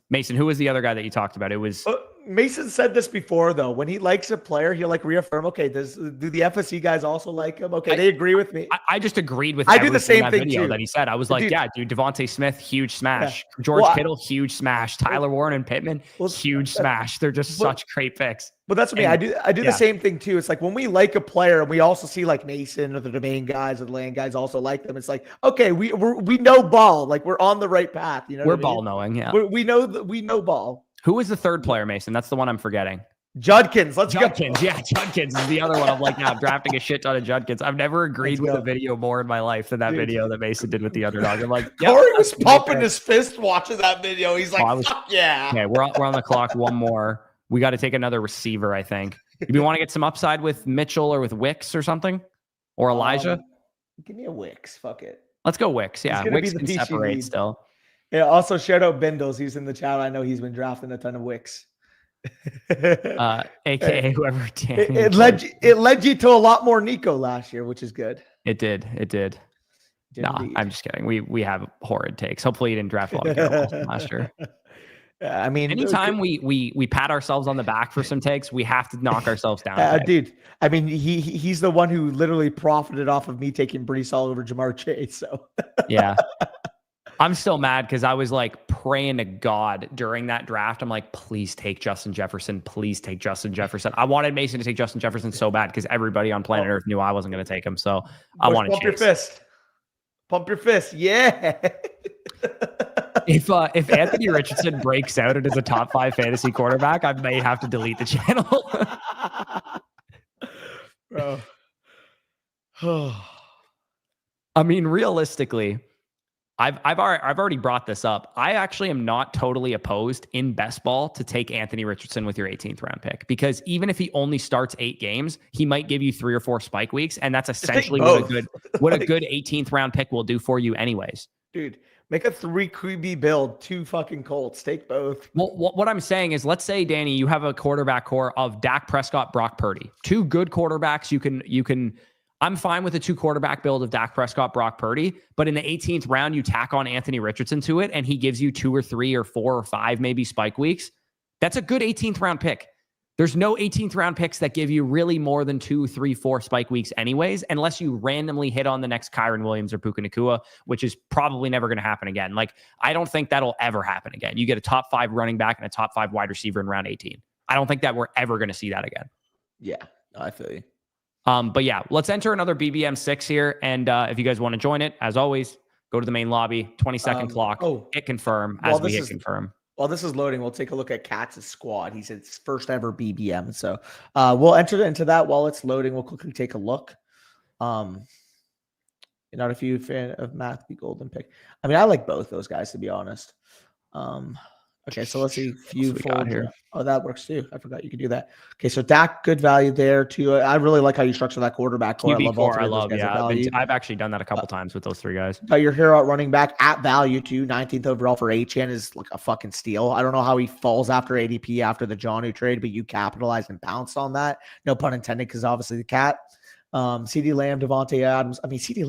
Mason, who was the other guy that you talked about? It was Mason said this before, though. When he likes a player, he'll like reaffirm, okay, do the FSC guys also like him? Okay, they agree with me. I just agreed with I do the same that thing video too. that he said. I was like, Dude. yeah, dude, Devontae Smith, huge smash. Yeah. George Kittle, huge smash. Tyler Warren and Pittman, huge smash. They're just such great picks. But that's what I mean. I do the same thing too. It's like when we like a player and we also see like Mason or the domain guys or the land guys also like them. It's like, okay, we know ball. Like we're on the right path. You know, we're ball knowing. Yeah, we know ball. Who was the third player, Mason? That's the one I'm forgetting. Judkins. Let's go. Yeah, Judkins is the other one. I'm like, now I'm drafting a shit ton of Judkins. I've never agreed with a video more in my life than that video that Mason did with the Underdog. I'm like, yep, Corey was pumping his fist watching that video. He's like, yeah. Okay, we're on the clock. One more. We got to take another receiver, I think. Do we want to get some upside with Mitchell or with Wicks or something? Or Elijah? Give me a Wicks. Fuck it. Let's go Wicks. Yeah, Wicks can separate still. Yeah, also shout out Bindles. He's in the chat. I know he's been drafting a ton of Wicks. AKA whoever it led you to a lot more Nico last year, which is good. It did. No, I'm just kidding. We have horrid takes. Hopefully you didn't draft a lot of Garrett last year. I mean, anytime we pat ourselves on the back for some takes, we have to knock ourselves down. Dude, I mean, he's the one who literally profited off of me taking Brees all over Jamar Chase. So yeah, I'm still mad because I was like praying to God during that draft. I'm like, please take Justin Jefferson. Please take Justin Jefferson. I wanted Mason to take Justin Jefferson so bad because everybody on planet Earth knew I wasn't going to take him. So I wanted to pump your fist. Yeah. If Anthony Richardson breaks out and is a top 5 fantasy quarterback, I may have to delete the channel. Bro. I mean, realistically, I've already brought this up. I actually am not totally opposed in best ball to take Anthony Richardson with your 18th round pick, because even if he only starts 8 games, he might give you 3 or 4 spike weeks, and that's essentially what a good 18th round pick will do for you anyways. Dude, make a 3 QB build, 2 fucking Colts. Take both. Well, what I'm saying is, let's say, Danny, you have a quarterback core of Dak Prescott, Brock Purdy, 2 good quarterbacks. You can. I'm fine with a 2 quarterback build of Dak Prescott, Brock Purdy, but in the 18th round, you tack on Anthony Richardson to it, and he gives you 2 or 3 or 4 or 5 maybe spike weeks. That's a good 18th round pick. There's no 18th round picks that give you really more than 2, 3, 4 spike weeks anyways, unless you randomly hit on the next Kyren Williams or Puka Nacua, which is probably never going to happen again. Like, I don't think that'll ever happen again. You get a top 5 running back and a top 5 wide receiver in round 18. I don't think that we're ever going to see that again. Yeah, I feel you. But yeah, let's enter another BBM 6 here. And if you guys want to join it, as always, go to the main lobby, 20-second clock, hit confirm as we hit confirm. While this is loading, we'll take a look at Katz's squad. He's his first ever BBM. So we'll enter into that while it's loading. We'll quickly take a look. You're not a few fan of Matthew Golden pick. I mean, I like both those guys, to be honest. Okay, so let's see. Few fold here. Oh, that works too. I forgot you could do that. Okay, so Dak, good value there too. I really like how you structure that quarterback core. I love. Yeah, I've actually done that a couple times with those 3 guys. Your hero at running back at value too. 19th overall for HN is like a fucking steal. I don't know how he falls after ADP after the Jonnu trade, but you capitalized and pounced on that. No pun intended, because obviously the cat. CD Lamb, Devontae Adams. I mean, CD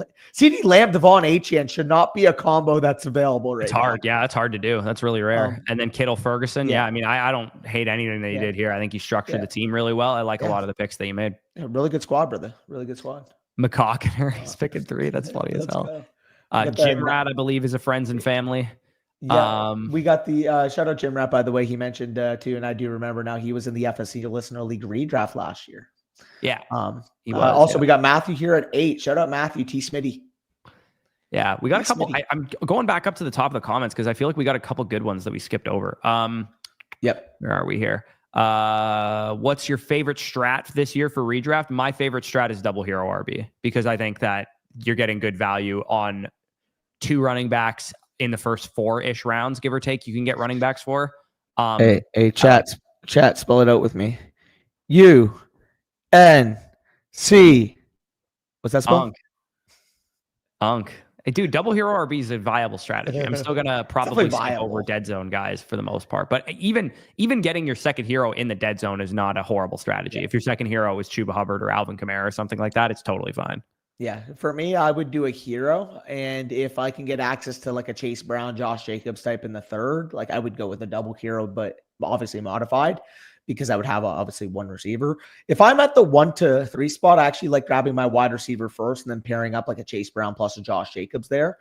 Lamb, Devon HN should not be a combo that's available right now. It's hard. Yeah, it's hard to do. That's really rare. And then Kittle Ferguson. Yeah, I mean, I don't hate anything that he did here. I think he structured the team really well. I like a lot of the picks that you made. Yeah, really good squad, brother. Really good squad. McCockner, he's picking 3. That's funny as hell. Jim Rat, I believe, is a friends and family. Yeah, we got the shout out Jim Rat, by the way. He mentioned too, and I do remember now, he was in the FSC Listener League redraft last year. Yeah. He was, Also, we got Matthew here at 8. Shout out Matthew T. Smitty. Yeah, we got a couple. Smitty. I'm going back up to the top of the comments because I feel like we got a couple good ones that we skipped over. Yep. Where are we here? What's your favorite strat this year for redraft? My favorite strat is double hero RB because I think that you're getting good value on 2 running backs in the first 4-ish rounds, give or take. You can get running backs for. Hey, chat, spell it out with me. U-N-C. What's that spell? Unk. Hey, dude, double hero RB is a viable strategy. I'm still gonna probably skip over dead zone guys for the most part, but even getting your second hero in the dead zone is not a horrible strategy. If your second hero is Chuba Hubbard or Alvin Kamara or something like that, it's totally fine. Yeah, for me, I would do a hero, and if I can get access to like a Chase Brown, Josh Jacobs type in the third, like I would go with a double hero, but obviously modified because I would have obviously 1 receiver. If I'm at the 1 to 3 spot, I actually like grabbing my wide receiver first and then pairing up like a Chase Brown plus a Josh Jacobs there.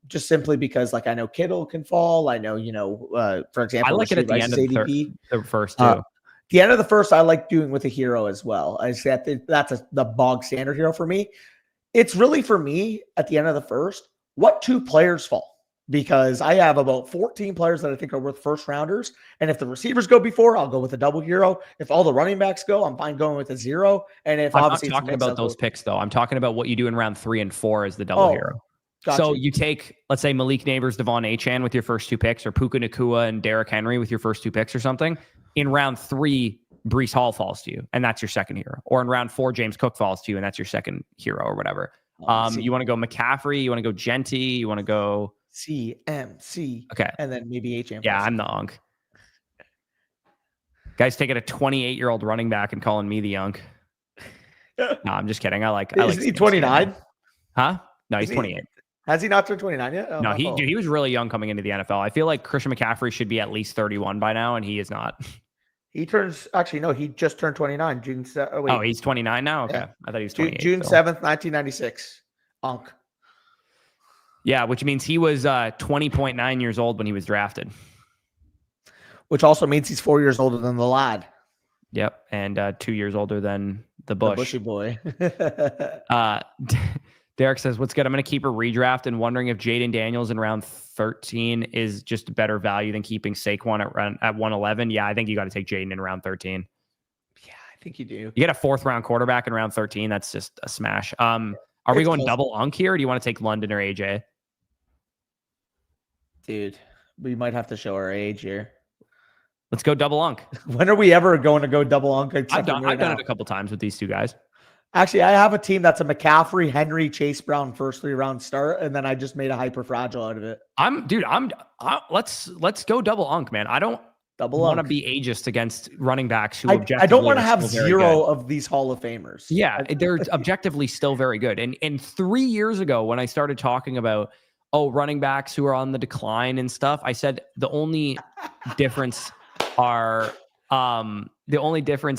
Just simply because like I know Kittle can fall. I know, for example, I like it at the end of the first too. The end of the first, I like doing with a hero as well. I say that's the bog standard hero for me. It's really for me at the end of the first, what 2 players fall? Because I have about 14 players that I think are worth first rounders. And if the receivers go before, I'll go with a double hero. If all the running backs go, I'm fine going with a 0. And if I'm obviously not talking about those picks though, I'm talking about what you do in round 3 and 4 as the double hero. So you take, let's say Malik Neighbors, Devon Achane with your first 2 picks, or Puka Nacua and Derrick Henry with your first 2 picks or something. In round 3, Breece Hall falls to you, and that's your second hero. Or in round 4, James Cook falls to you, and that's your second hero or whatever. You want to go McCaffrey, you want to go Genty, you want to go CMC. Okay. And then maybe HM. Yeah, I'm the unk. Guys taking a 28-year-old running back and calling me the unk. No, I'm just kidding. I like Is he 29? Huh? No, he's 28. Has he not turned 29 yet? No, he was really young coming into the NFL. I feel like Christian McCaffrey should be at least 31 by now, and he is not. He turns, actually, no, he just turned 29. Oh, he's 29 now? Okay. Yeah. I thought he was 28. June 7th, 1996. Unk. Yeah, which means he was 20.9 years old when he was drafted. Which also means he's 4 years older than the lad. Yep, and 2 years older than the Bush. The bushy boy. Derek says, what's good? I'm going to keep a redraft and wondering if Jaden Daniels in round 13 is just a better value than keeping Saquon at 111. Yeah, I think you got to take Jaden in round 13. Yeah, I think you do. You get a 4th-round quarterback in round 13. That's just a smash. Are we going double unk here, or do you want to take London or AJ? Dude, we might have to show our age here. Let's go double unk. When are we ever going to go double unk? I've done it a couple times with these 2 guys. Actually, I have a team that's a McCaffrey, Henry, Chase Brown first 3-round start, and then I just made a hyper fragile out of it. Let's go double unk, man. I don't want to be ageist against running backs who I don't want to have 0 of these Hall of Famers. Yeah, they're objectively still very good. And 3 years ago, when I started talking about running backs who are on the decline and stuff, I said the only difference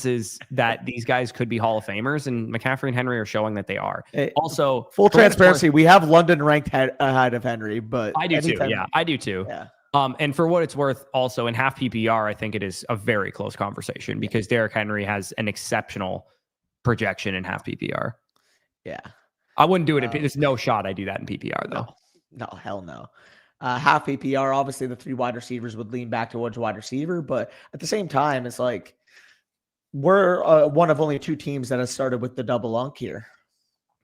is that these guys could be Hall of Famers, and McCaffrey and Henry are showing that they are. Also, full transparency, we have London ranked ahead of Henry, but I do too. Yeah, I do too. Yeah. And for what it's worth, also in half PPR, I think it is a very close conversation because Derrick Henry has an exceptional projection in half PPR. Yeah. I wouldn't do it. There's no shot I do that in PPR though. No, hell no. Half PPR, obviously the 3 wide receivers would lean back towards wide receiver, but at the same time, it's like we're one of only 2 teams that has started with the double unk here.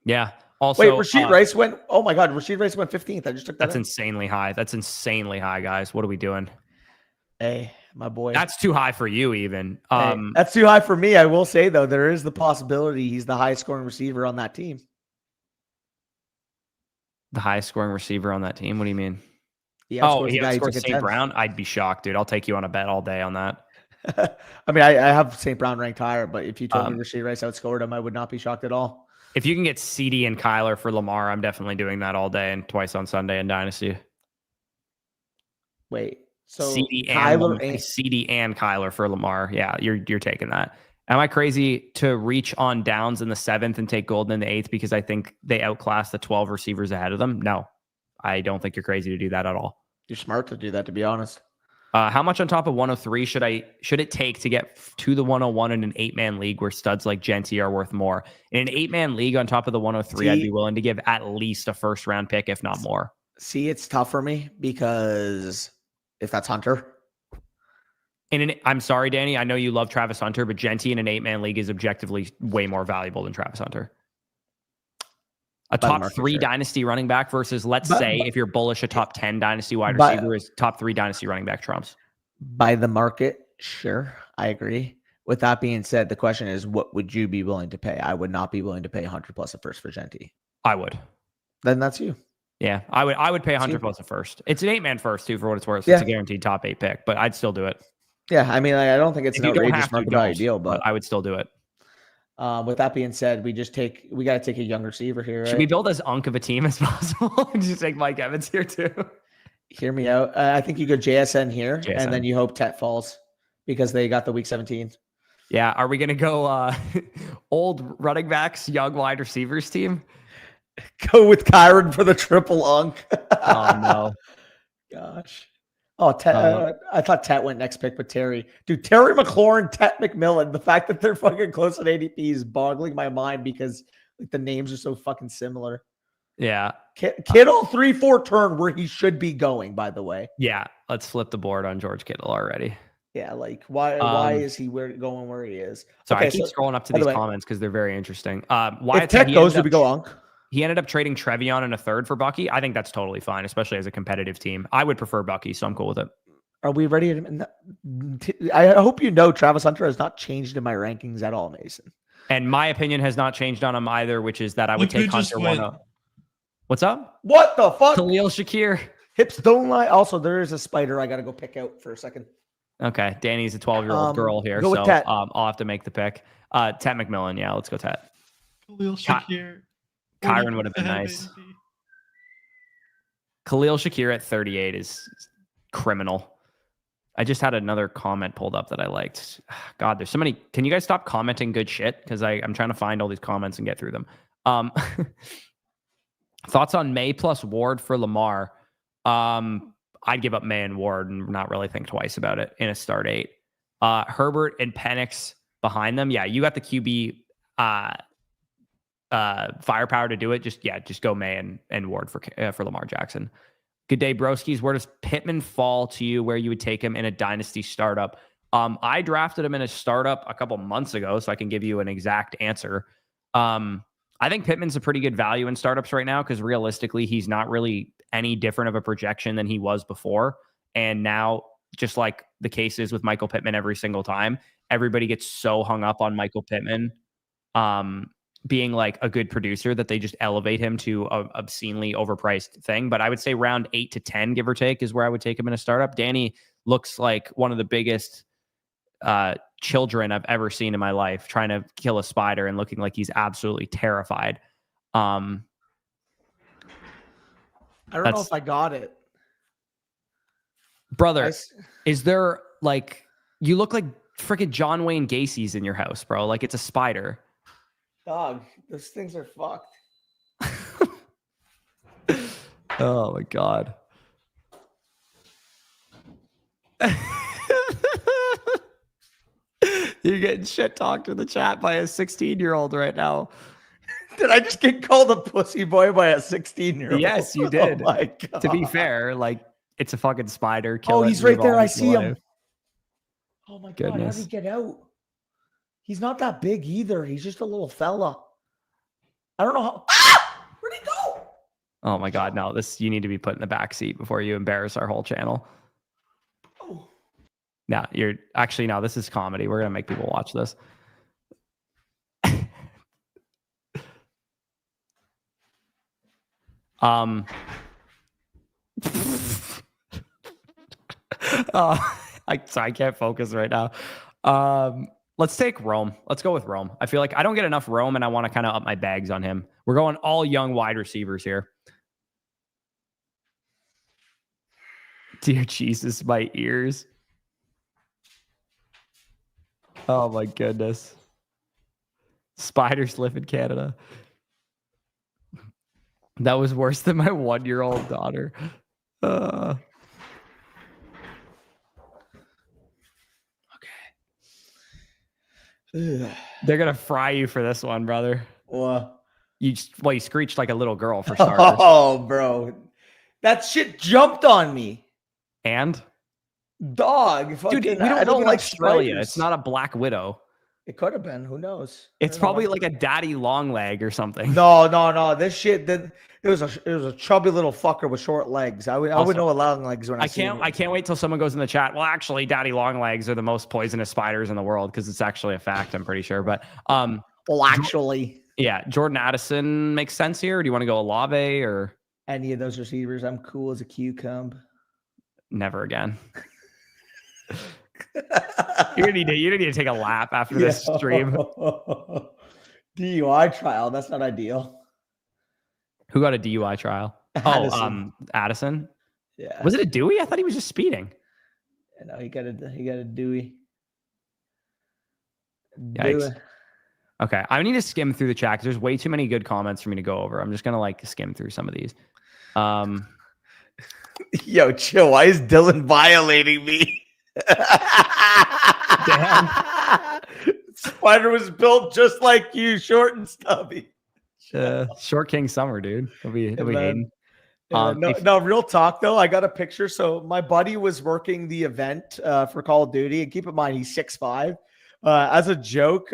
Yeah. Also, wait, Rashid Rice went. Oh my God, Rashid Rice went 15th. I just took that. That's insanely high. That's insanely high, guys. What are we doing? Hey, my boy. That's too high for you, even. That's too high for me. I will say though, there is the possibility he's the highest scoring receiver on that team. The highest scoring receiver on that team? What do you mean? He outscored St. Brown? I'd be shocked, dude. I'll take you on a bet all day on that. I mean, I have St. Brown ranked higher, but if you told me Rashid Rice outscored him, I would not be shocked at all. If you can get CD and Kyler for Lamar, I'm definitely doing that all day and twice on Sunday in Dynasty. Wait, so CD and Kyler for Lamar. Yeah, you're taking that. Am I crazy to reach on downs in the 7th and take Golden in the 8th because I think they outclass the 12 receivers ahead of them? No, I don't think you're crazy to do that at all. You're smart to do that, to be honest. How much on top of 103 should it take to get to the 101 in an 8-man league where studs like Genty are worth more? In an 8-man league on top of the 103, I'd be willing to give at least a first round pick, if not more. See, it's tough for me because if that's Hunter. I'm sorry, Danny. I know you love Travis Hunter, but Genty in an 8-man league is objectively way more valuable than Travis Hunter. A top 3 dynasty running back versus, let's say, if you're bullish, a top 10 dynasty wide receiver is top 3 dynasty running back trumps. By the market, sure, I agree. With that being said, the question is, what would you be willing to pay? I would not be willing to pay 100 plus a first for Genty. I would. Then that's you. Yeah, I would pay 100 plus a first. It's an 8-man first too, for what it's worth. Yeah. It's a guaranteed top 8 pick, but I'd still do it. Yeah, I mean, I don't think it's an outrageous market value deal, but I would still do it. With that being said, we got to take a young receiver here. Right? Should we build as unk of a team as possible and just take Mike Evans here too? Hear me out. I think you go JSN here, and then you hope Tet falls because they got the week 17. Yeah. Are we going to go old running backs, young wide receivers team? Go with Kyron for the triple unk. Oh, no. Gosh. Oh, I thought Tet went next pick, but Terry. Dude, Terry McLaurin, Tet McMillan. The fact that they're fucking close at ADP is boggling my mind because like the names are so fucking similar. Yeah. Kittle 3-4 turn where he should be going, by the way. Yeah. Let's flip the board on George Kittle already. Yeah, like why is he going where he is? So I keep scrolling up to these comments because they're very interesting. If Tet goes, do we go unk? He ended up trading Trevion in a third for Bucky. I think that's totally fine, especially as a competitive team. I would prefer Bucky, so I'm cool with it. Are we ready? I hope you know Travis Hunter has not changed in my rankings at all, Mason. And my opinion has not changed on him either, which is that I would take Hunter 1-0. What's up? What the fuck? Khalil Shakir. Hips don't lie. Also, there is a spider I got to go pick out for a second. Okay. Danny's a 12-year-old girl here, so I'll have to make the pick. Tet McMillan. Yeah, let's go Tet. Khalil Shakir. Kyron would have been nice. Khalil Shakir at 38 is criminal. I just had another comment pulled up that I liked. God, there's so many. Can you guys stop commenting good shit? Because I'm trying to find all these comments and get through them. Thoughts on May plus Ward for Lamar? I'd give up May and Ward and not really think twice about it in a start 8. Herbert and Penix behind them. Yeah, you got the QB firepower to do it. Just go May and Ward for Lamar Jackson. Good day, broskies. Where does Pittman fall to you where you would take him in a dynasty startup? I drafted him in a startup a couple months ago, so I can give you an exact answer. I think Pittman's a pretty good value in startups right now because realistically, he's not really any different of a projection than he was before. And now, just like the case is with Michael Pittman every single time, everybody gets so hung up on Michael Pittman being like a good producer that they just elevate him to a obscenely overpriced thing. But I would say round 8 to 10, give or take, is where I would take him in a startup. Danny looks like one of the biggest children I've ever seen in my life, trying to kill a spider and looking like he's absolutely terrified. I don't know if I got it. Brother, is there like, you look like freaking John Wayne Gacy's in your house, bro. Like it's a spider. Dog, those things are fucked. Oh my God. You're getting shit talked in the chat by a 16-year-old right now. Did I just get called a pussy boy by a 16-year-old? Yes, you did. Oh my God. To be fair, like it's a fucking spider. Oh, he's right there. I see him. Oh my God. How did he get out? He's not that big either. He's just a little fella. I don't know how. Where'd he go? Oh my God. No, you need to be put in the back seat before you embarrass our whole channel. Oh. No, no, this is comedy. We're going to make people watch this. I can't focus right now. Let's take Rome. Let's go with Rome. I feel like I don't get enough Rome, and I want to kind of up my bags on him. We're going all young wide receivers here. Dear Jesus, my ears. Oh my goodness. Spiders live in Canada. That was worse than my 1-year-old daughter. They're gonna fry you for this one, brother. Well, You screeched like a little girl for starters. oh, bro, that shit jumped on me. And Dog, fucking, dude, we I don't don't live in like Australia. spiders. It's not a black widow. It could have been. Who knows? It's probably like a daddy long leg or something. No. This shit. It was a chubby little fucker with short legs. I would know what long legs when I see him. I can't wait till someone goes in the chat. Well, actually, daddy long legs are the most poisonous spiders in the world because it's actually a fact. I'm pretty sure. But well, actually, yeah, Jordan Addison makes sense here. Do you want to go Olave or any of those receivers? I'm cool as a cucumber. Never again. You need to take a lap after this stream. DUI trial. That's not ideal. Who got a DUI trial? Addison. Addison. Yeah. Was it a Dewey? I thought he was just speeding. No, he got a Dewey. Yikes. Okay, I need to skim through the chat because there's way too many good comments for me to go over. I'm just gonna skim through some of these. Yo, chill. Why is Dylan violating me? Damn. Spider was built just like you, short and stubby. Short King Summer, dude. He'll be hating. No, real talk though. I got a picture. So my buddy was working the event for Call of Duty, and keep in mind he's 6'5". As a joke,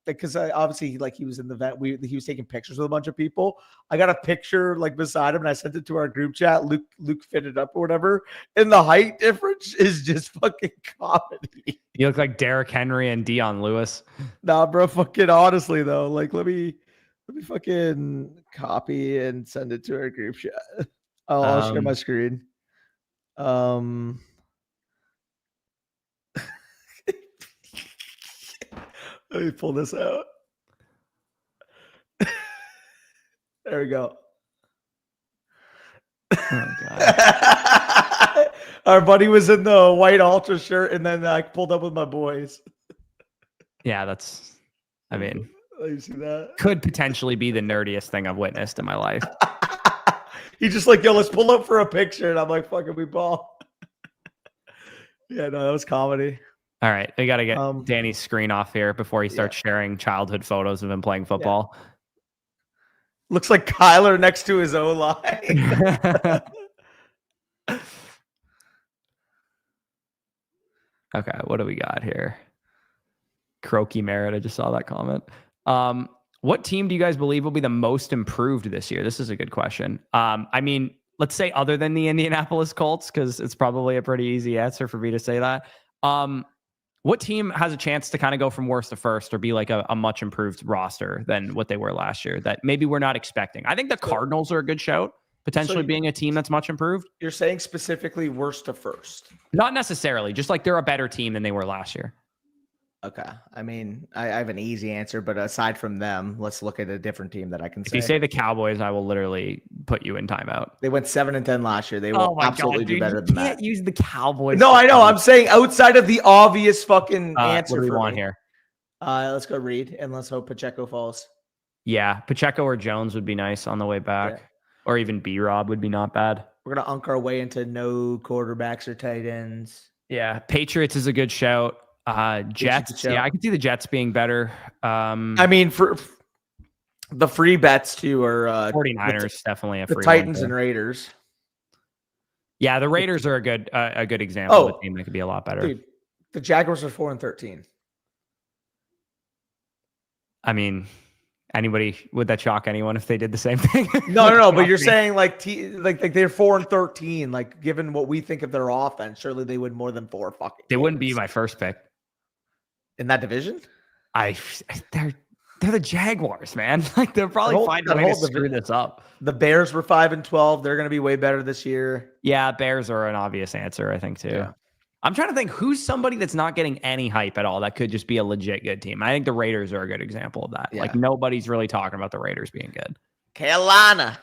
because obviously he was in the event. He was taking pictures with a bunch of people. I got a picture beside him, and I sent it to our group chat. Luke fitted up or whatever, and the height difference is just fucking comedy. You look like Derrick Henry and Dion Lewis. Nah, bro. Fucking honestly though, let me fucking copy and send it to our group chat. I'll share my screen. Let me pull this out. There we go. Oh, God. Our buddy was in the white Ultra shirt, and then I pulled up with my boys. Yeah, I mean, you see that? Could potentially be the nerdiest thing I've witnessed in my life. He's just like, yo, let's pull up for a picture. And I'm like, fucking, we ball. Yeah, no, that was comedy. All right. We got to get Danny's screen off here before he starts sharing childhood photos of him playing football. Yeah. Looks like Kyler next to his O-line. Okay. What do we got here? Croaky Merritt. I just saw that comment. What team do you guys believe will be the most improved this year? This is a good question. I mean, let's say other than the Indianapolis Colts, because it's probably a pretty easy answer for me to say that. What team has a chance to kind of go from worst to first or be like a much improved roster than what they were last year that maybe we're not expecting? I think the Cardinals are a good shout, potentially being a team that's much improved. You're saying specifically worst to first? Not necessarily, just like they're a better team than they were last year. Okay. I mean, I have an easy answer, but aside from them, let's look at a different team that I can say. If you say the Cowboys, I will literally put you in timeout. They went 7-10 last year. They will absolutely do better than that. You can't use the Cowboys. No, I know. I'm saying outside of the obvious fucking answer. What do we want here? Let's go Reed, and let's hope Pacheco falls. Yeah, Pacheco or Jones would be nice on the way back. Yeah. Or even B-Rob would be not bad. We're going to unk our way into no quarterbacks or tight ends. Yeah, Patriots is a good shout. Jets, yeah, I can see the Jets being better. I mean, for the free bets too are 49ers definitely a free the Titans and Raiders. Yeah, the Raiders are a good example of a team that could be a lot better. Dude, the Jaguars are 4-13. I mean, would that shock anyone if they did the same thing? No. But you're saying like they're 4-13. Like given what we think of their offense, surely they win more than 4 fucking. They wouldn't be my first pick in that division. They're the Jaguars, man. Like they'll probably find a way to screw this up. The Bears were 5-12. They're going to be way better this year. Yeah, Bears are an obvious answer, I think too. Yeah. I'm trying to think who's somebody that's not getting any hype at all that could just be a legit good team. I think the Raiders are a good example of that. Yeah. Like nobody's really talking about the Raiders being good. Carolina,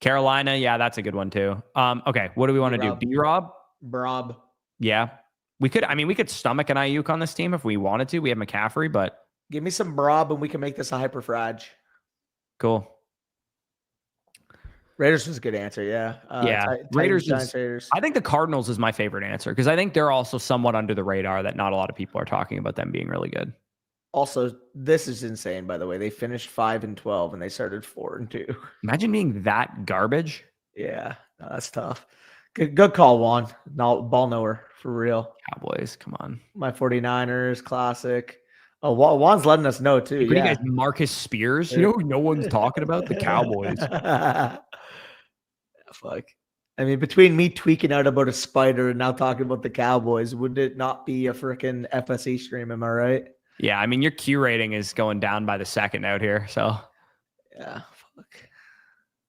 yeah, that's a good one too. Okay, what do we want to do? B-Rob? Rob. Yeah. We could stomach an Ayuk on this team if we wanted to. We have McCaffrey, but give me some Rob and we can make this a hyper frag. Cool. Raiders was a good answer, yeah. Raiders. Raiders. I think the Cardinals is my favorite answer because I think they're also somewhat under the radar that not a lot of people are talking about them being really good. Also, this is insane, by the way. They finished 5-12 and they started 4-2. Imagine being that garbage. Yeah, no, that's tough. Good call, Juan. No, ball knower for real. Cowboys, come on. My 49ers, classic. Oh, Juan's letting us know too. What do you Yeah. guys, Marcus Spears? You know who no one's talking about? The Cowboys. Fuck. I mean, between me tweaking out about a spider and now talking about the Cowboys, would it not be a freaking FSE stream? Am I right? Yeah, I mean, your Q rating is going down by the second out here. So Yeah, fuck.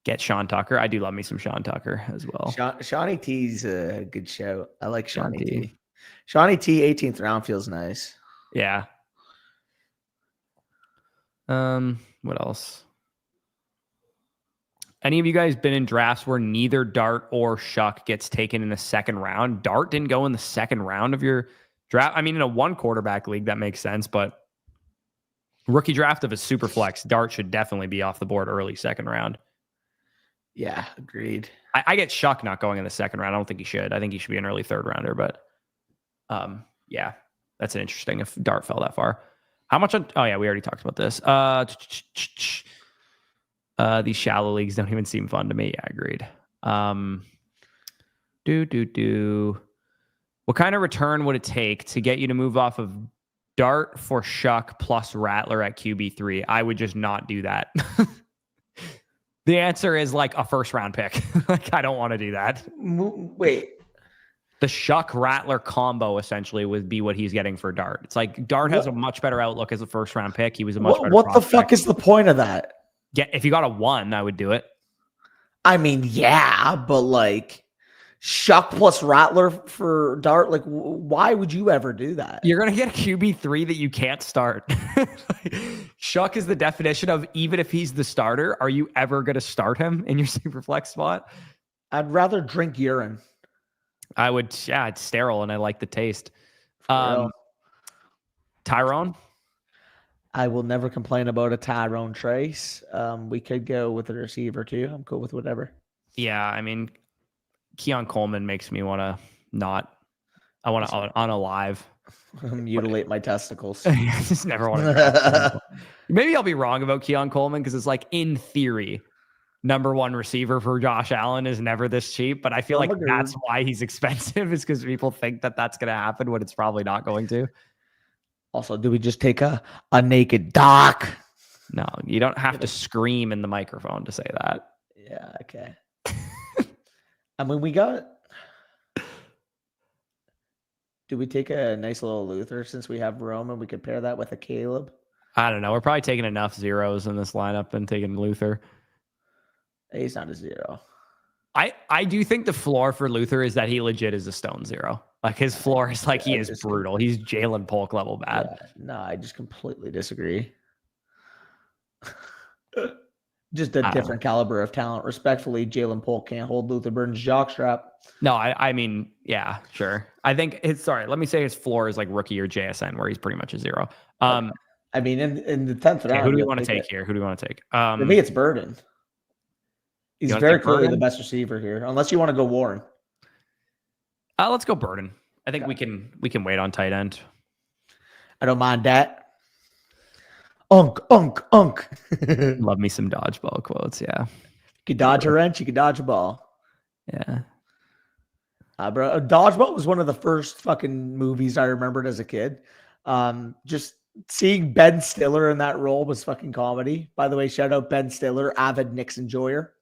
Get Sean Tucker. I do love me some Sean Tucker as well. Shawnee T's a good show. I like Shawnee Shawnee T. Shawnee T, 18th round feels nice. Yeah. What else? Any of you guys been in drafts where neither Dart or Shuck gets taken in the second round? Dart didn't go in the second round of your draft. I mean, in a one quarterback league, that makes sense, but rookie draft of a super flex, Dart should definitely be off the board early second round. Yeah, agreed. I get Shuck not going in the second round. I don't think he should. I think he should be an early third rounder, but yeah, that's interesting if Dart fell that far. How much on, oh yeah, we already talked about this. These shallow leagues don't even seem fun to me. Yeah, agreed. What kind of return would it take to get you to move off of Dart for Shuck plus Rattler at QB3? I would just not do that. The answer is like a first round pick. Like, I don't want to do that. Wait. The Shuck Rattler combo essentially would be what he's getting for Dart. It's like Dart has a much better outlook as a first round pick. He was a much better What the prospect. fuck is the point of that? Yeah, if you got a 1, I would do it. I mean, yeah, but like Shuck plus Rattler for Dart, like why would you ever do that? You're going to get a QB3 that you can't start. Shuck is the definition of, even if he's the starter, are you ever going to start him in your super flex spot? I'd rather drink urine. I would, yeah, it's sterile and I like the taste. Tyrone. I will never complain about a Tyrone Trace. We could go with a receiver too. I'm cool with whatever. Yeah, I mean, Keon Coleman makes me want to not. I want to unalive. Mutilate my testicles. I just never want to. Maybe I'll be wrong about Keon Coleman because it's like, in theory, number one receiver for Josh Allen is never this cheap. But I feel like that's why he's expensive, is because people think that that's going to happen when it's probably not going to. Also, do we just take a naked doc? No, you don't have to scream in the microphone to say that. Yeah, okay. I mean, we got... Do we take a nice little Luther since we have Rome and we could pair that with a Caleb? I don't know. We're probably taking enough zeros in this lineup and taking Luther. He's not a zero. I do think the floor for Luther is that he legit is a stone zero. Like, his floor is like, he is brutal. He's Jalen Polk level bad. Yeah, no, I just completely disagree. Just a different caliber of talent. Respectfully, Jalen Polk can't hold Luther Burns' jockstrap. No, I mean, yeah, sure. I think let me say his floor is like rookie or JSN, where he's pretty much a zero. I mean, in the 10th round. Who do we want to take here? Who do we want to take? For me, it's Burden. He's very clearly the best receiver here, unless you want to go Warren. Let's go Burden. I think we can wait on tight end. I don't mind that. Unk. Love me some dodgeball quotes. Yeah. You could dodge a wrench. You could dodge a ball. Yeah. Bro, Dodgeball was one of the first fucking movies I remembered as a kid. Just seeing Ben Stiller in that role was fucking comedy. By the way, shout out Ben Stiller, avid Knicks enjoyer.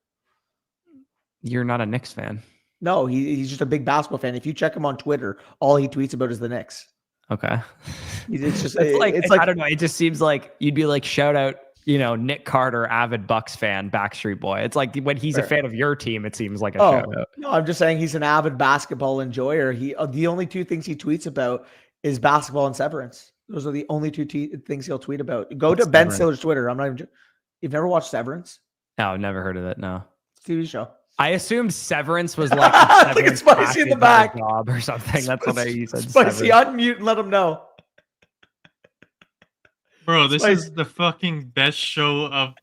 You're not a Knicks fan. No, he's just a big basketball fan. If you check him on Twitter, all he tweets about is the Knicks. Okay. It's just it's like I don't know. It just seems like you'd be like, shout out, Nick Carter, avid Bucks fan, Backstreet Boy. It's like when he's a fan of your team, it seems like a shout out. No, I'm just saying he's an avid basketball enjoyer. The only two things he tweets about is basketball and Severance. Those are the only two things he'll tweet about. Go to Ben Stiller's Twitter. I'm not even. You've never watched Severance? No, I've never heard of it. No. It's a TV show. I assumed Severance was like like it's Spicy in the back job or something. That's what I said. Spicy, unmute and let him know. Bro, this is the fucking best show of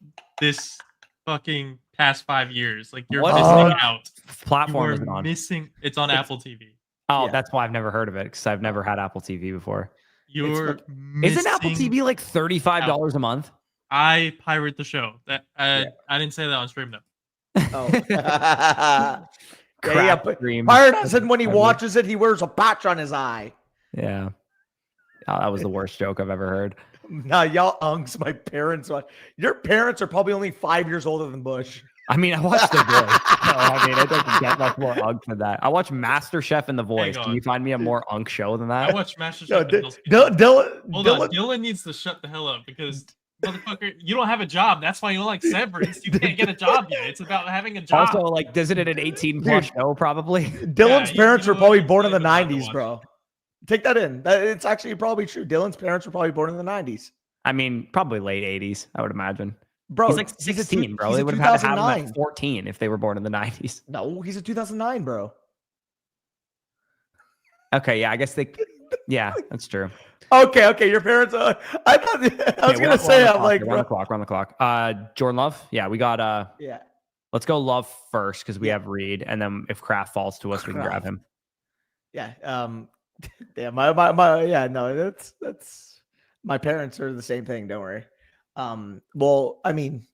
this fucking past 5 years. Like, you're missing out. Platform is it on? It's on Apple TV. Oh, yeah. That's why I've never heard of it, because I've never had Apple TV before. You're Isn't Apple missing TV like $35 a month? I pirate the show. That Yeah. I didn't say that on stream though. Oh. Crap but stream. Pirate doesn't, when he watches it, he wears a patch on his eye. Yeah. Oh, that was the worst joke I've ever heard. Nah, y'all unks, my parents. Your parents are probably only 5 years older than Bush. I mean, I watched The Voice. So, I mean, it doesn't get much more unk than that. I watch MasterChef and The Voice. Can you find me a more unk show than that? I watch MasterChef. Dylan needs to shut the hell up because motherfucker, you don't have a job. That's why you don't like Severance. You can't get a job yet. It's about having a job. Also, like, isn't it an 18+ show? Probably. Dylan's parents were probably born in the 90s, bro. Take that in. It's actually probably true. Dylan's parents were probably born in the 90s. I mean, probably late 80s, I would imagine. Bro, he's like 16, bro. They would have had to have him at 14 if they were born in the 90s. No, he's a 2009, bro. Okay, yeah, I guess yeah, that's true. Okay, your parents. I thought I was gonna say, I'm like, we're on the clock. Jordan Love, yeah, we got yeah. Let's go Love first because we have Reed, and then if Kraft falls to us, we can grab him. Yeah, yeah, no, that's my parents are the same thing. Don't worry. Well, I mean,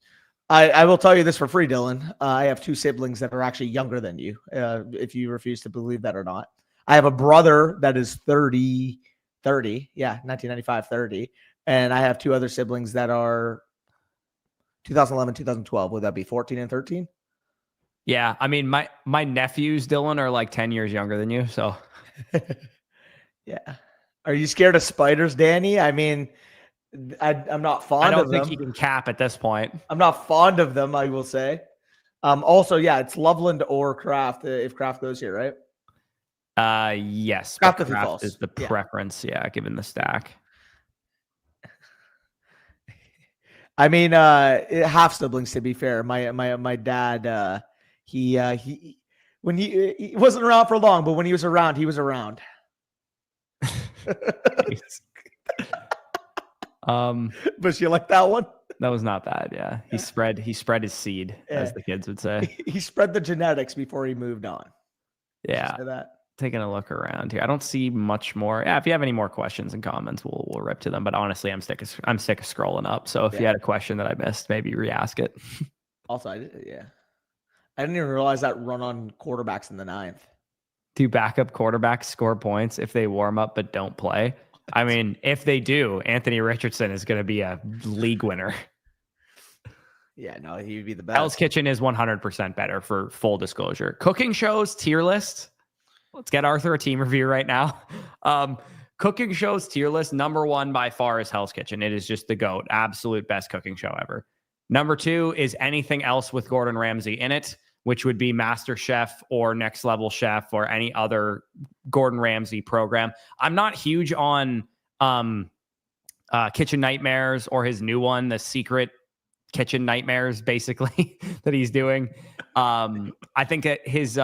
I will tell you this for free, Dylan. I have two siblings that are actually younger than you. If you refuse to believe that or not, I have a brother that is 30, yeah, 1995, 30. And I have two other siblings that are 2011, 2012. Would that be 14 and 13? Yeah. I mean, my nephews, Dylan, are like 10 years younger than you. So yeah. Are you scared of spiders, Danny? I mean, I'm not fond of them. I don't think he can cap at this point. I'm not fond of them, I will say. Also, yeah, it's Loveland or Kraft if Kraft goes here, right? Yes. Kraft is the preference, yeah, given the stack. I mean, half siblings, to be fair. My dad, he when he wasn't around for long, but when he was around, he was around. But you like that one? That was not bad. Yeah, he spread his seed, as the kids would say. He spread the genetics before he moved on. Yeah. Taking a look around here, I don't see much more. Yeah, if you have any more questions and comments, we'll rip to them. But honestly, I'm sick of scrolling up. So if you had a question that I missed, maybe re-ask it. Also, I didn't even realize that run on quarterbacks in the 9th. Do backup quarterbacks score points if they warm up but don't play? I mean, if they do, Anthony Richardson is going to be a league winner. Yeah, no, he would be the best. Hell's Kitchen is 100% better, for full disclosure. Cooking shows tier list. Let's get Arthur a team review right now. Cooking shows tier list. Number 1 by far is Hell's Kitchen. It is just the GOAT. Absolute best cooking show ever. Number 2 is anything else with Gordon Ramsay in it, which would be Master Chef or Next Level Chef or any other Gordon Ramsay program. I'm not huge on Kitchen Nightmares or his new one, the Secret Kitchen Nightmares, basically, that he's doing. I think that his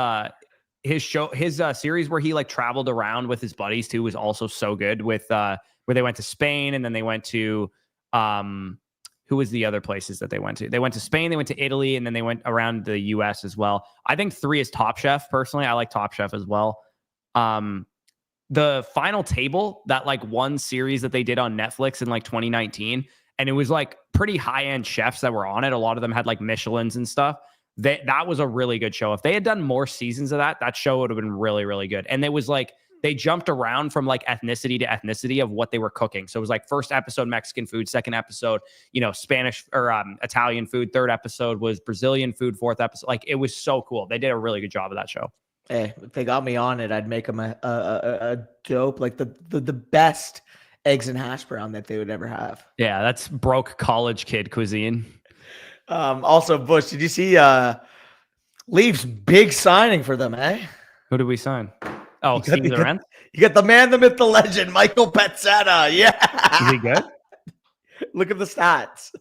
series where he like traveled around with his buddies too was also so good, with where they went to Spain and then they went to who was the other places that they went to? They went to Spain, they went to Italy, and then they went around the US as well. I think 3 is Top Chef. Personally, I like Top Chef as well. The Final Table, that like one series that they did on Netflix in like 2019, and it was like pretty high-end chefs that were on it. A lot of them had like Michelins and stuff. That was a really good show. If they had done more seasons of that show would have been really, really good. And it was like, they jumped around from like ethnicity to ethnicity of what they were cooking. So it was like first episode, Mexican food, second episode, Spanish or Italian food. Third episode was Brazilian food. Fourth episode, like it was so cool. They did a really good job of that show. Hey, if they got me on it, I'd make them a dope, like the best eggs and hash brown that they would ever have. Yeah, that's broke college kid cuisine. Also, Bush, did you see Leafs big signing for them, eh? Who did we sign? Oh, Steve Lorenz? You got the man, the myth, the legend, Michael Pezzetta. Yeah. Is he good? Look at the stats.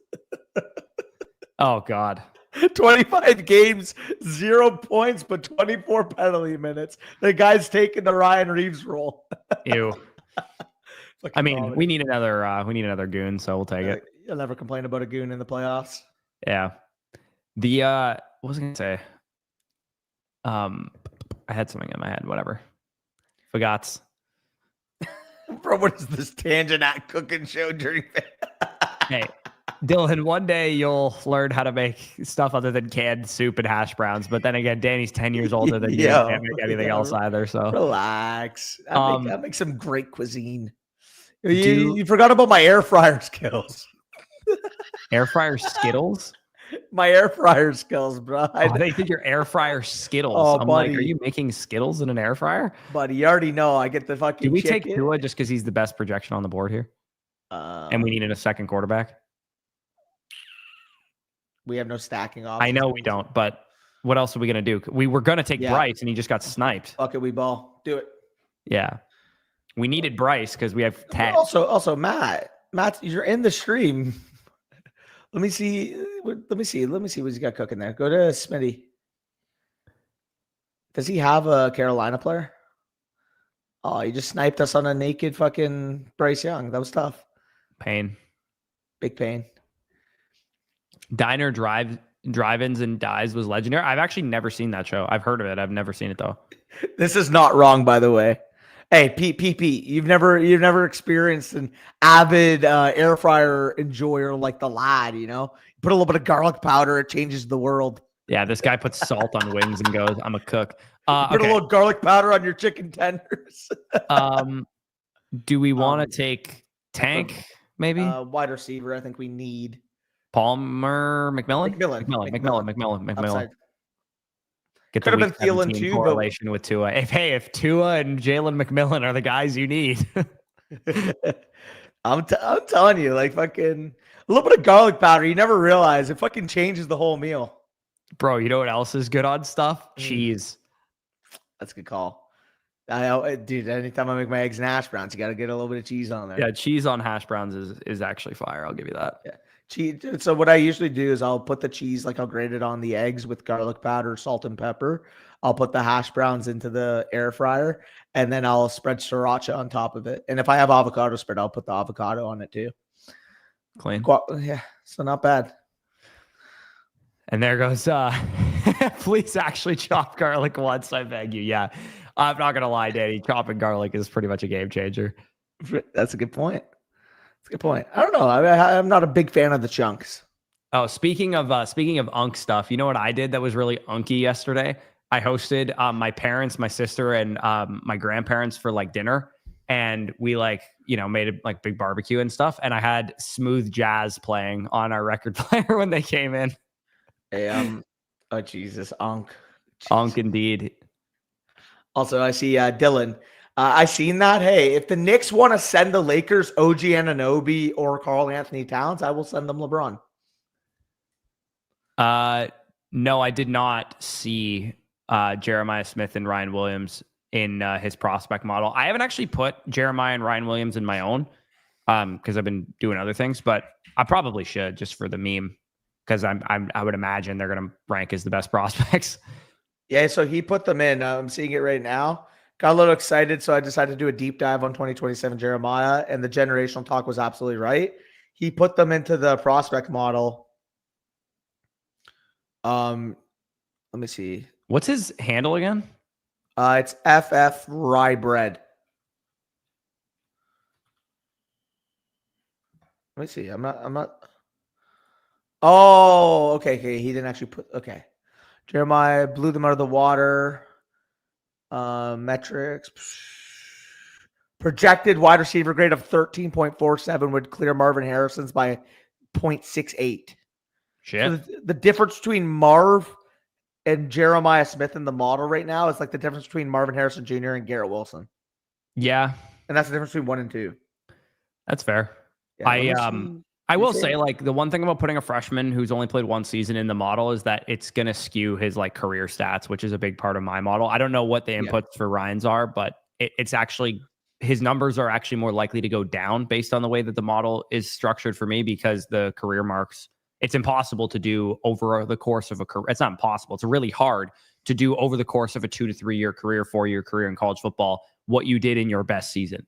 Oh, God. 25 games, 0 points, but 24 penalty minutes. The guy's taking the Ryan Reeves role. Ew. I mean, we need another goon, so we'll take it. You'll never complain about a goon in the playoffs. Yeah. What was I gonna say? I had something in my head. Whatever. Forgot. Bro, what is this tangent at cooking show during? Hey, Dylan, one day you'll learn how to make stuff other than canned soup and hash browns. But then again, Danny's 10 years older than you. Can't make anything else either. So relax. I make some great cuisine. Do- You forgot about my air fryer skills. air fryer Skittles? My air fryer skills, bro. They think your air fryer Skittles. Oh, I'm buddy. like, are you making Skittles in an air fryer? Buddy, you already know I get the fucking. Do we chicken. take Tua just because he's the best projection on the board here? And we needed a second quarterback? We have no stacking options. I know we don't, but what else are we going to do? We were going to take Bryce, and he just got sniped. Fuck it, we ball. Do it. Yeah. We needed Bryce because we have 10. Also, Matt, you're in the stream. Let me see what he's got cooking there. Go to Smitty. Does he have a Carolina player? Oh, he just sniped us on a naked fucking Bryce Young. That was tough. Pain. Big pain. Diner Drive-ins and Dies was legendary. I've actually never seen that show. I've heard of it. I've never seen it though. This is not wrong, by the way. Hey, Pete, you've never experienced an avid air fryer enjoyer like the lad, you know? Put a little bit of garlic powder, it changes the world. Yeah, this guy puts salt on wings and goes, I'm a cook. Put a little garlic powder on your chicken tenders. Do we want to take Tank, maybe? Wide receiver, I think we need. Palmer, McMillan? McMillan. Outside. Get Could the have been Thielen too, correlation with Tua. If Tua and Jalen McMillan are the guys you need. I'm telling you, like fucking a little bit of garlic powder. You never realize it fucking changes the whole meal. Bro, you know what else is good on stuff? Cheese. That's a good call. Dude, anytime I make my eggs and hash browns, you got to get a little bit of cheese on there. Yeah, cheese on hash browns is actually fire. I'll give you that. Yeah. Cheese. So what I usually do is I'll put the cheese, like I'll grate it on the eggs with garlic powder, salt, and pepper. I'll put the hash browns into the air fryer, and then I'll spread sriracha on top of it. And if I have avocado spread, I'll put the avocado on it too. Clean. Yeah, so not bad. And there goes, please actually chop garlic once, I beg you. Yeah, I'm not going to lie, Danny. Chopping garlic is pretty much a game changer. That's a good point. That's a good point. I don't know. I'm not a big fan of the chunks. Oh, speaking of unk stuff, you know what I did that was really unky yesterday? I hosted my parents, my sister, and my grandparents for like dinner. And we made a like big barbecue and stuff. And I had smooth jazz playing on our record player when they came in. Hey, oh Jesus, Unk. Unk indeed. Also, I see Dylan. I seen that. Hey, if the Knicks want to send the Lakers OG Anunoby or Karl Anthony Towns, I will send them LeBron. No, I did not see Jeremiah Smith and Ryan Williams in his prospect model. I haven't actually put Jeremiah and Ryan Williams in my own because I've been doing other things, but I probably should just for the meme. Because I would imagine they're going to rank as the best prospects. Yeah, so he put them in. I'm seeing it right now. Got a little excited, so I decided to do a deep dive on 2027 Jeremiah, and the generational talk was absolutely right. He put them into the prospect model. Let me see. What's his handle again? It's FF Rye Bread. Let me see. I'm not. Oh, okay. He didn't actually put. Okay, Jeremiah blew them out of the water. Metrics. Projected wide receiver grade of 13.47 would clear Marvin Harrison's by 0.68. Shit. So the difference between Marv and Jeremiah Smith in the model right now is like the difference between Marvin Harrison Jr. and Garrett Wilson. Yeah. And that's the difference between 1 and 2. That's fair. Yeah, I will say, like, the one thing about putting a freshman who's only played one season in the model is that it's going to skew his like career stats, which is a big part of my model. I don't know what the inputs for Ryan's are, but it's actually his numbers are actually more likely to go down based on the way that the model is structured for me because the career marks, it's impossible to do over the course of a career. It's not impossible. It's really hard to do over the course of a 2 to 3 year career, 4-year career in college football, what you did in your best season.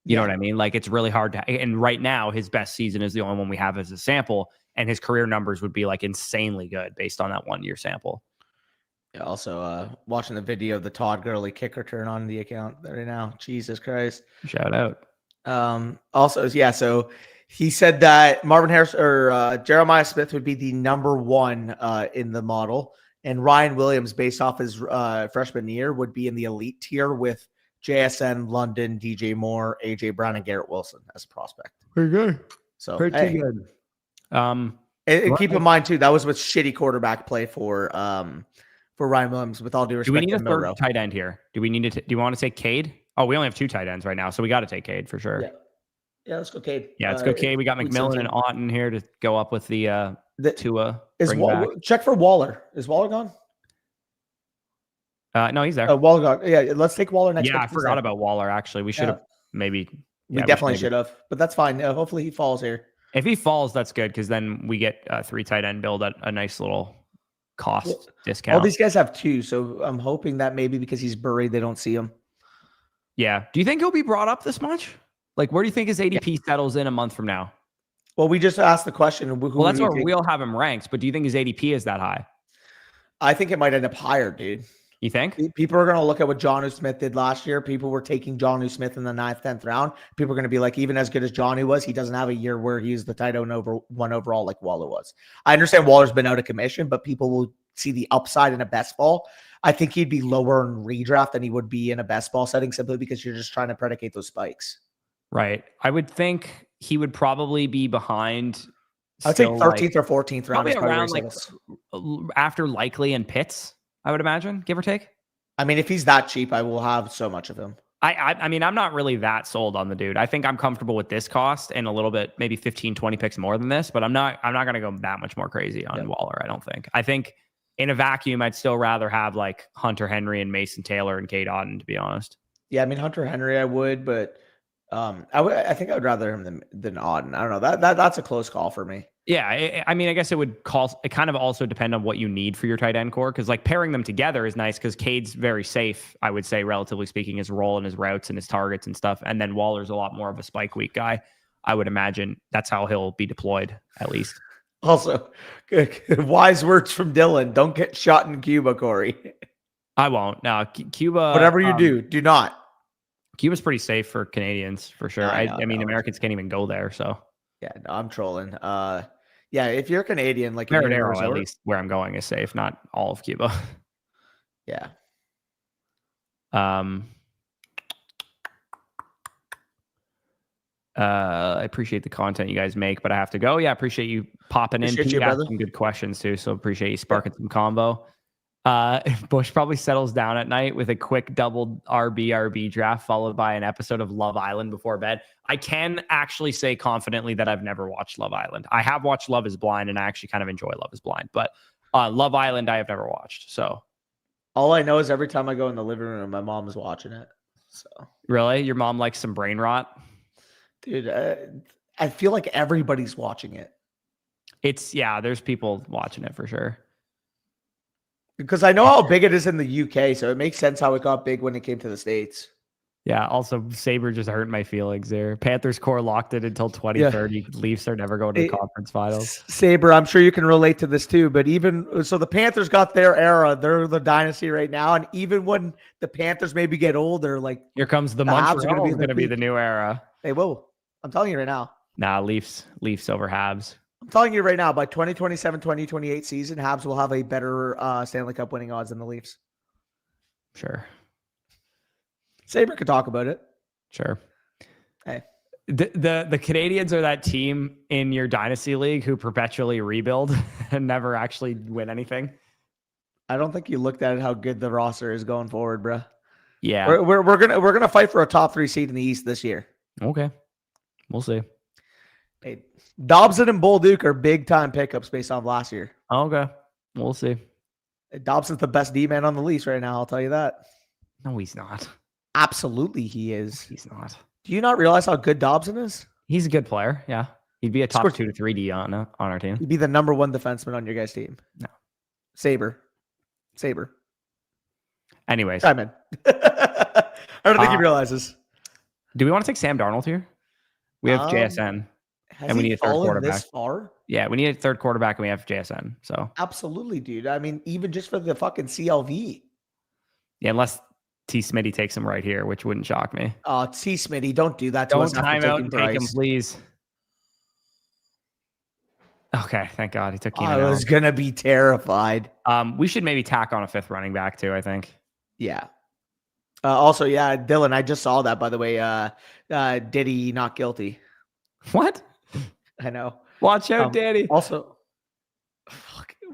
You know what I mean? Like, it's really hard to, and right now his best season is the only one we have as a sample, and his career numbers would be like insanely good based on that 1 year sample. Yeah, also, watching the video of the Todd Gurley kick return on the account right now. Jesus Christ. Shout out. Also, yeah, so he said that Marvin Harris or Jeremiah Smith would be the number one in the model, and Ryan Williams, based off his freshman year, would be in the elite tier with JSN, London, DJ Moore, AJ Brown, and Garrett Wilson as a prospect. Pretty good. So Pretty good. And keep in mind too, that was with shitty quarterback play for Ryan Williams. With all due respect, Do we need a to third Milroe. tight end here? Do we need to? Do you want to take Cade? Oh, we only have 2 tight ends right now, so we got to take Cade for sure. Yeah, let's go Cade. Yeah, let's go Cade. We got McMillan and Otten here to go up with the Tua. Check for Waller. Is Waller gone? No, he's there. Waller gone. Yeah, let's take Waller next. Yeah, I forgot about Waller. Actually, we should have maybe. We definitely should have, but that's fine. Hopefully he falls here. If he falls, that's good because then we get a 3 tight end build at a nice little cost discount. All these guys have 2, so I'm hoping that maybe because he's buried, they don't see him. Yeah. Do you think he'll be brought up this much? Like, where do you think his ADP settles in a month from now? Well, we just asked the question. Well, that's where we'll have him ranked, but do you think his ADP is that high? I think it might end up higher, dude. You think? People are going to look at what Jonnu Smith did last year. People were taking Jonnu Smith in the 9th, 10th round. People are going to be like, even as good as Jonnu was, he doesn't have a year where he's the tight end one overall like Waller was. I understand Waller's been out of commission, but people will see the upside in a best ball. I think he'd be lower in redraft than he would be in a best ball setting simply because you're just trying to predicate those spikes. Right. I would think he would probably be behind. I would say 13th or 14th round. Probably around like after Likely and Pitts, I would imagine, give or take. I mean, if he's that cheap, I will have so much of him. I mean, I'm not really that sold on the dude. I think I'm comfortable with this cost and a little bit, maybe 15, 20 picks more than this, but I'm not going to go that much more crazy on Waller. I don't think. I think in a vacuum, I'd still rather have like Hunter Henry and Mason Taylor and Cade Otton, to be honest. Yeah, I mean, Hunter Henry, I would, but I think I would rather him than Otton. I don't know. That's a close call for me. Yeah, I mean, I guess it kind of also depend on what you need for your tight end core, because like pairing them together is nice because Cade's very safe, I would say, relatively speaking, his role and his routes and his targets and stuff. And then Waller's a lot more of a spike week guy. I would imagine that's how he'll be deployed, at least. Also, wise words from Dylan. Don't get shot in Cuba, Corey. I won't. No, Cuba. Whatever you do not. Cuba's pretty safe for Canadians, for sure. I mean, Americans can't even go there, so. Yeah, no, I'm trolling. Yeah, if you're Canadian, like Marinero, at least where I'm going is safe, not all of Cuba. Yeah. I appreciate the content you guys make, but I have to go. Yeah, I appreciate you popping in. You asked some good questions too, so appreciate you sparking some combo. Bush probably settles down at night with a quick double RB draft followed by an episode of Love Island before bed. I can actually say confidently that I've never watched Love Island. I have watched Love is Blind, and I actually kind of enjoy Love is Blind, but Love Island I have never watched. So all I know is every time I go in the living room, my mom is watching it. So really, your mom likes some brain rot, dude. I feel like everybody's watching it. There's people watching it for sure. Because I know how big it is in the UK, so it makes sense how it got big when it came to the States. Yeah, also, Saber just hurt my feelings there. Panthers core locked it until 2030. Yeah. Leafs are never going to the conference finals. Saber, I'm sure you can relate to this too, but even so, the Panthers got their era. They're the dynasty right now, and even when the Panthers maybe get older, like here comes the Montreal is going to be the new era. Hey, whoa. I'm telling you right now. Nah, Leafs over Habs. I'm telling you right now, by 2027-2028 season, Habs will have a better Stanley Cup winning odds than the Leafs. Sure. Saber could talk about it. Sure. Hey. The Canadians are that team in your dynasty league who perpetually rebuild and never actually win anything. I don't think you looked at how good the roster is going forward, bro. Yeah. We're gonna fight for a top 3 seed in the East this year. Okay. We'll see. Hey, Dobson and Bolduc are big time pickups based off last year. Okay. We'll see. Dobson's the best D-man on the Leafs right now, I'll tell you that. No, he's not. Absolutely he is. He's not. Do you not realize how good Dobson is? He's a good player, yeah. He'd be a top 2 to 3D on our team. He'd be the number 1 defenseman on your guys' team. No. Saber. Anyways. Simon. I don't think he realizes. Do we want to take Sam Darnold here? We have JSN. And we need a third quarterback. This far? Yeah, we need a third quarterback, and we have JSN. So Absolutely, dude. I mean, even just for the fucking CLV. yeah, unless T. Smitty takes him right here, which wouldn't shock me. T. Smitty, don't do that to Don't us after time out taking and take him, Bryce. please. Okay, thank God he took Keenan I Allen. was gonna be terrified. We should maybe tack on a 5th running back too, I think. Yeah. Also, yeah, Dylan, I just saw that, by the way. Diddy not guilty. What? I know. Watch out, Daddy. Also,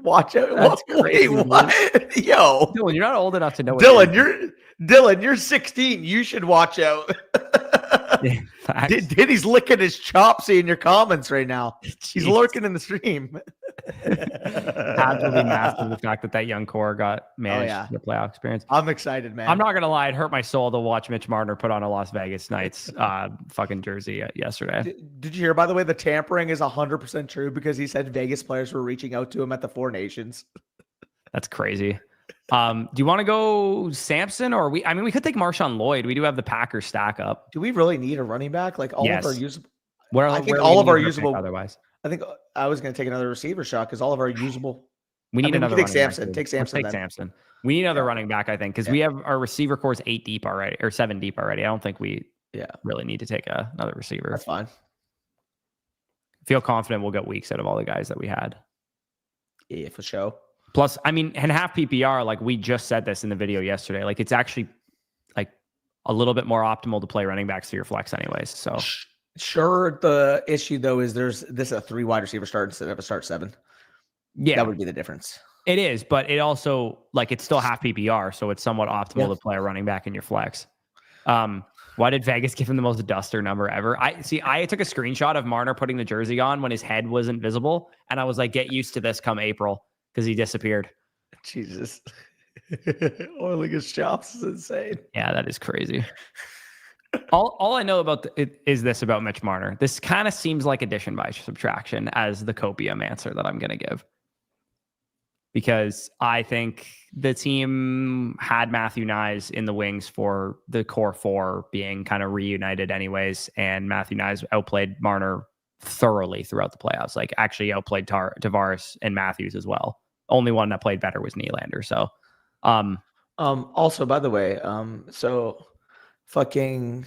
watch out. That's crazy, What? Yo. Dylan, you're not old enough to know. Dylan, you're 16. You should watch out. Yeah, Diddy's licking his chops in your comments right now. He's lurking in the stream. Absolutely massive, the fact that young core got managed the playoff experience. I'm excited, man. I'm not gonna lie, it hurt my soul to watch Mitch Marner put on a Las Vegas Knights fucking jersey yesterday. Did you hear, by the way, the tampering is 100% true because he said Vegas players were reaching out to him at the Four Nations. That's crazy. Do you want to go Sampson or we could take Marshawn Lloyd. We do have the Packers stack up. Do we really need a running back? Like all of our usable I think all of our usable otherwise. I think I was going to take another receiver shot because all of our usable. We need another. Take Sampson. Take Sampson. Take Sampson. We need another running back, I think, because we have our receiver core is 8 deep already or 7 deep already. I don't think we really need to take another receiver. That's fine. Feel confident we'll get weeks out of all the guys that we had. Yeah, for sure. Plus, I mean, and half PPR, like we just said this in the video yesterday, like it's actually like a little bit more optimal to play running backs to your flex anyways. So sure. The issue though is this is a 3 wide receiver start instead of a start 7. Yeah, that would be the difference. It is, but it also like it's still half PPR, so it's somewhat optimal to play a running back in your flex. Why did Vegas give him the most duster number ever? I took a screenshot of Marner putting the jersey on when his head wasn't visible, and I was like, get used to this come April. Because he disappeared. Jesus. Oiling his chops is insane. Yeah, that is crazy. all I know about is this about Mitch Marner. This kind of seems like addition by subtraction as the copium answer that I'm going to give. Because I think the team had Matthew Nyes in the wings for the core 4 being kind of reunited anyways. And Matthew Nyes outplayed Marner thoroughly throughout the playoffs. Like actually outplayed Tavares and Matthews as well. Only one that played better was Nylander. So, also, by the way, so fucking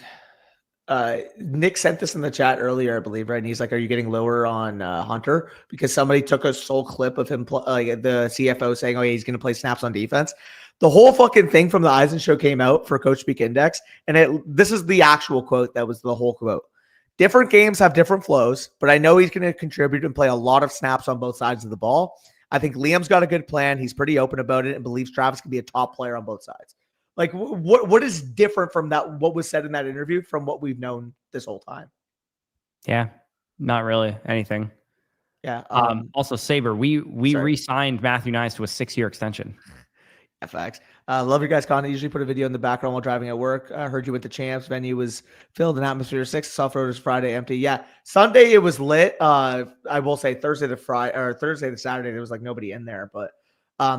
Nick sent this in the chat earlier, I believe, right? And he's like, "Are you getting lower on Hunter?" Because somebody took a sole clip of him, the CFO saying, "Oh, yeah, he's going to play snaps on defense." The whole fucking thing from the Eisen show came out for Coach Speak Index, and this is the actual quote. That was the whole quote. Different games have different flows, but I know he's going to contribute and play a lot of snaps on both sides of the ball. I think Liam's got a good plan. He's pretty open about it and believes Travis can be a top player on both sides. Like, what is different from that? What was said in that interview from what we've known this whole time? Yeah, not really anything. Yeah. Also, Saber, we re-signed Matthew Nyes to a 6-year extension. FX. Love your guys' content. Usually put a video in the background while driving at work. I heard you went to Champs. Venue was filled in atmosphere 6. Soft road is Friday empty. Yeah. Sunday it was lit. I will say Thursday to Saturday there was like nobody in there. But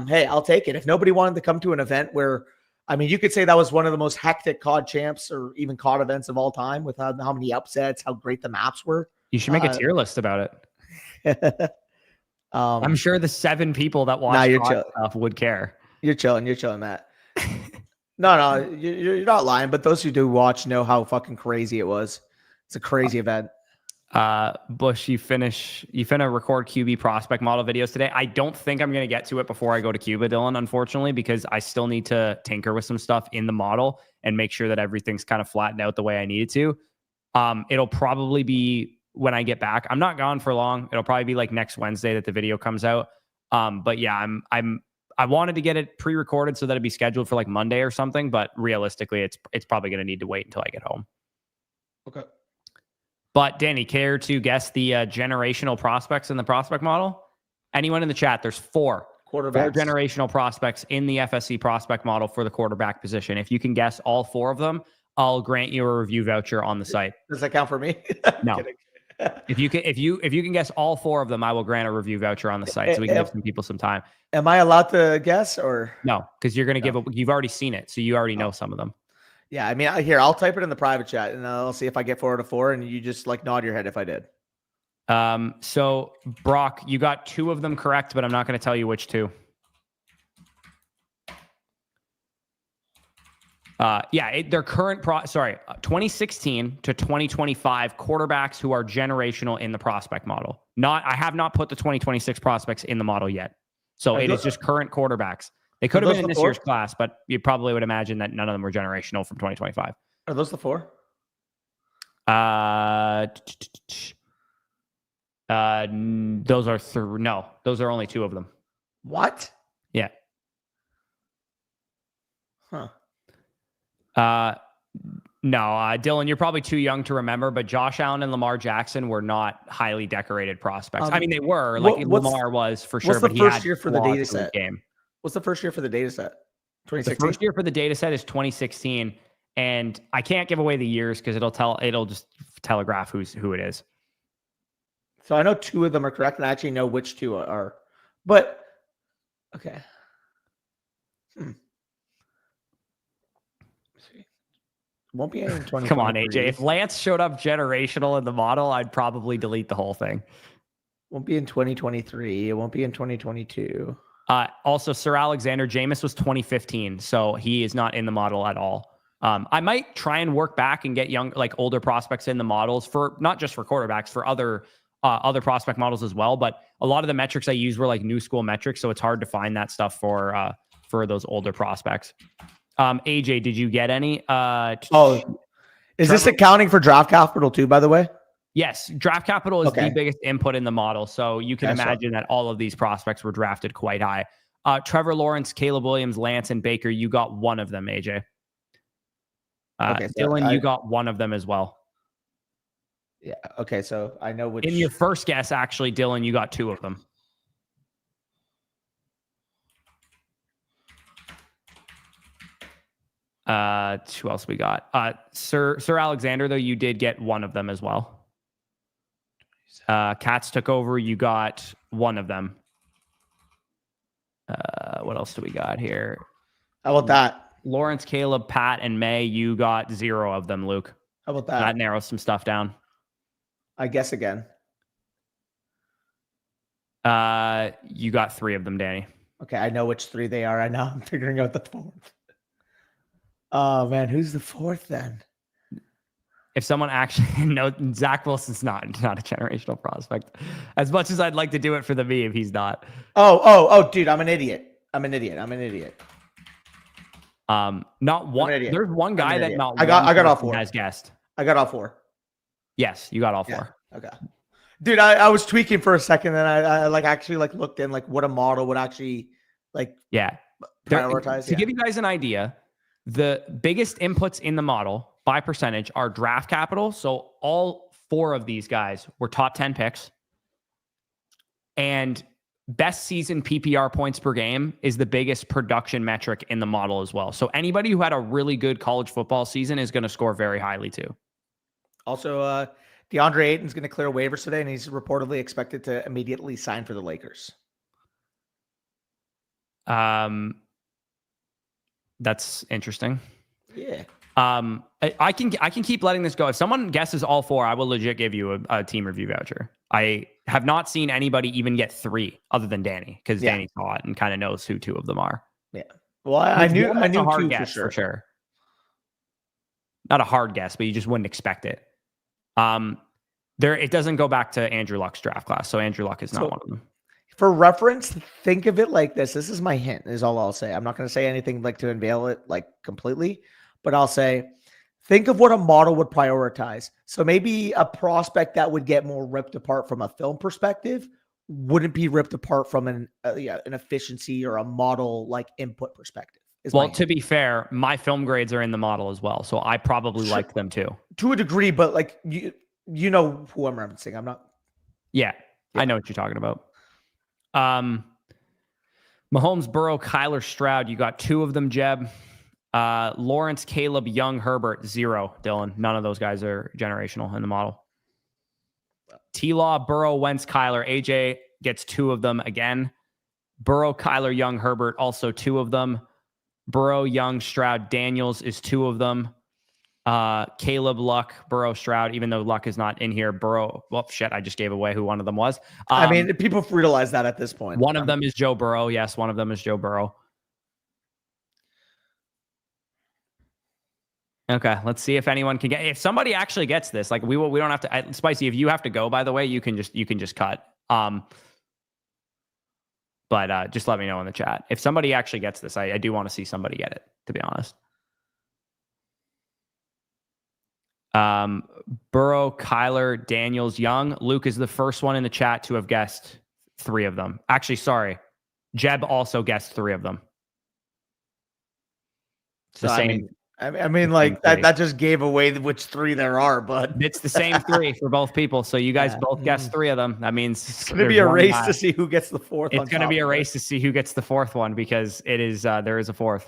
hey, I'll take it. If nobody wanted to come to an event where, I mean, you could say that was one of the most hectic COD champs or even COD events of all time with how many upsets, how great the maps were. You should make a tier list about it. I'm sure the 7 people that watch stuff would care. You're chilling, Matt. No, you're not lying. But those who do watch know how fucking crazy it was. It's a crazy event. Bush, you finna record QB prospect model videos today. I don't think I'm gonna get to it before I go to Cuba, Dylan, unfortunately, because I still need to tinker with some stuff in the model and make sure that everything's kind of flattened out the way I need it to. It'll probably be when I get back. I'm not gone for long. It'll probably be like next Wednesday that the video comes out. But yeah, I wanted to get it pre-recorded so that it'd be scheduled for like Monday or something, but realistically, it's probably going to need to wait until I get home. Okay. But Danny, care to guess the generational prospects in the prospect model? Anyone in the chat? There's 4 generational prospects in the FSC prospect model for the quarterback position. If you can guess all 4 of them, I'll grant you a review voucher on the site. Does that count for me? No. If you can guess all 4 of them, I will grant a review voucher on the site so we can give some people some time. Am I allowed to guess or no? Because you're going to you've already seen it, so you already know some of them. Yeah, I mean, here I'll type it in the private chat and I'll see if I get 4 out of 4, and you just like nod your head if I did. So Brock, you got 2 of them correct, but I'm not going to tell you which 2. Their current 2016 to 2025 quarterbacks who are generational in the prospect model. I have not put the 2026 prospects in the model yet. So it is just current quarterbacks. They could have been in this year's class, but you probably would imagine that none of them were generational from 2025. Are those the 4? Those are no, those are only 2 of them. What? Yeah. Huh. No, Dylan, you're probably too young to remember, but Josh Allen and Lamar Jackson were not highly decorated prospects. I mean, they were Lamar was for sure, but he had year for the data set game. What's the first year for the data set? 2016. The first year for the data set is 2016, and I can't give away the years because it'll just telegraph who it is. So I know 2 of them are correct, and I actually know which 2 are. But okay. Won't be any in 2023. Come on, AJ. If Lance showed up generational in the model, I'd probably delete the whole thing. Won't be in 2023. It won't be in 2022. Also, Sir Alexander Jameis was 2015, so he is not in the model at all. I might try and work back and get older prospects in the models for not just for quarterbacks, for other prospect models as well. But a lot of the metrics I use were like new school metrics, so it's hard to find that stuff for those older prospects. AJ, did you get any? Is this accounting for draft capital too, by the way? Yes. Draft capital is the biggest input in the model. So you can imagine that all of these prospects were drafted quite high. Trevor Lawrence, Caleb Williams, Lance, and Baker, you got 1 of them, AJ. Dylan, you got 1 of them as well. Yeah. Okay. So I know which. In your first guess, actually, Dylan, you got 2 of them. Who else we got? Sir Alexander, though, you did get 1 of them as well. Cats took over. You got 1 of them. What else do we got here? How about that? Lawrence, Caleb, Pat, and May, you got 0 of them, Luke. How about that? That narrows some stuff down. I guess again. You got 3 of them, Danny. Okay, I know which 3 they are. I know I'm figuring out the 4th. Oh man, who's the 4th then? If someone actually knows, Zach Wilson's not a generational prospect. As much as I'd like to do it for the meme, he's not. Oh, dude, I'm an idiot. Not one. There's one guy that not. I got all 4. Has guessed. I got all 4. Yes, you got all 4. Okay. Dude, I was tweaking for a second, and I actually looked in what a model would actually prioritize. To give you guys an idea, the biggest inputs in the model by percentage are draft capital. So all 4 of these guys were top 10 picks. And best season PPR points per game is the biggest production metric in the model as well. So anybody who had a really good college football season is going to score very highly too. Also, DeAndre Ayton's going to clear waivers today, and he's reportedly expected to immediately sign for the Lakers. That's interesting. Yeah. I can keep letting this go. If someone guesses all 4, I will legit give you a team review voucher. I have not seen anybody even get 3 other than Danny, because Danny saw it and kind of knows who 2 of them are. Yeah. Well, I knew a hard 2 guess for sure. Not a hard guess, but you just wouldn't expect it. It doesn't go back to Andrew Luck's draft class, so Andrew Luck is not one of them. For reference, think of it like this. This is my hint, is all I'll say. I'm not going to say anything to unveil it completely, but I'll say, think of what a model would prioritize. So maybe a prospect that would get more ripped apart from a film perspective wouldn't be ripped apart from an efficiency or a model input perspective. Well, to be fair, my film grades are in the model as well, so I probably liked them too. To a degree, but you know who I'm referencing. I'm not. Yeah, I know what you're talking about. Mahomes, Burrow, Kyler, Stroud. You got 2 of them, Jeb. Lawrence, Caleb, Young, Herbert, 0. Dylan, none of those guys are generational in the model. T-Law, Burrow, Wentz, Kyler. AJ gets 2 of them again. Burrow, Kyler, Young, Herbert, also 2 of them. Burrow, Young, Stroud, Daniels is 2 of them. Caleb, Luck, Burrow, Stroud, even though Luck is not in here. Burrow, well, shit, I just gave away who one of them was. I mean, people realize that at this point. One of them is Joe Burrow. Yes, one of them is Joe Burrow. Okay, let's see if anyone can get. If somebody actually gets this, like we don't have to. Spicy, if you have to go, by the way, you can just cut. But just let me know in the chat if somebody actually gets this. I do want to see somebody get it. To be honest. Burrow, Kyler, Daniels, Young. Luke is the first one in the chat to have guessed 3 of them. Actually, sorry. Jeb also guessed 3 of them. It's the same. I mean, like that just gave away which 3 there are, but it's the same 3 for both people. So you guys both guessed 3 of them. That means it's going to be a race to see who gets the 4th. It's going to be a race to see who gets the 4th one because it is there is a 4th.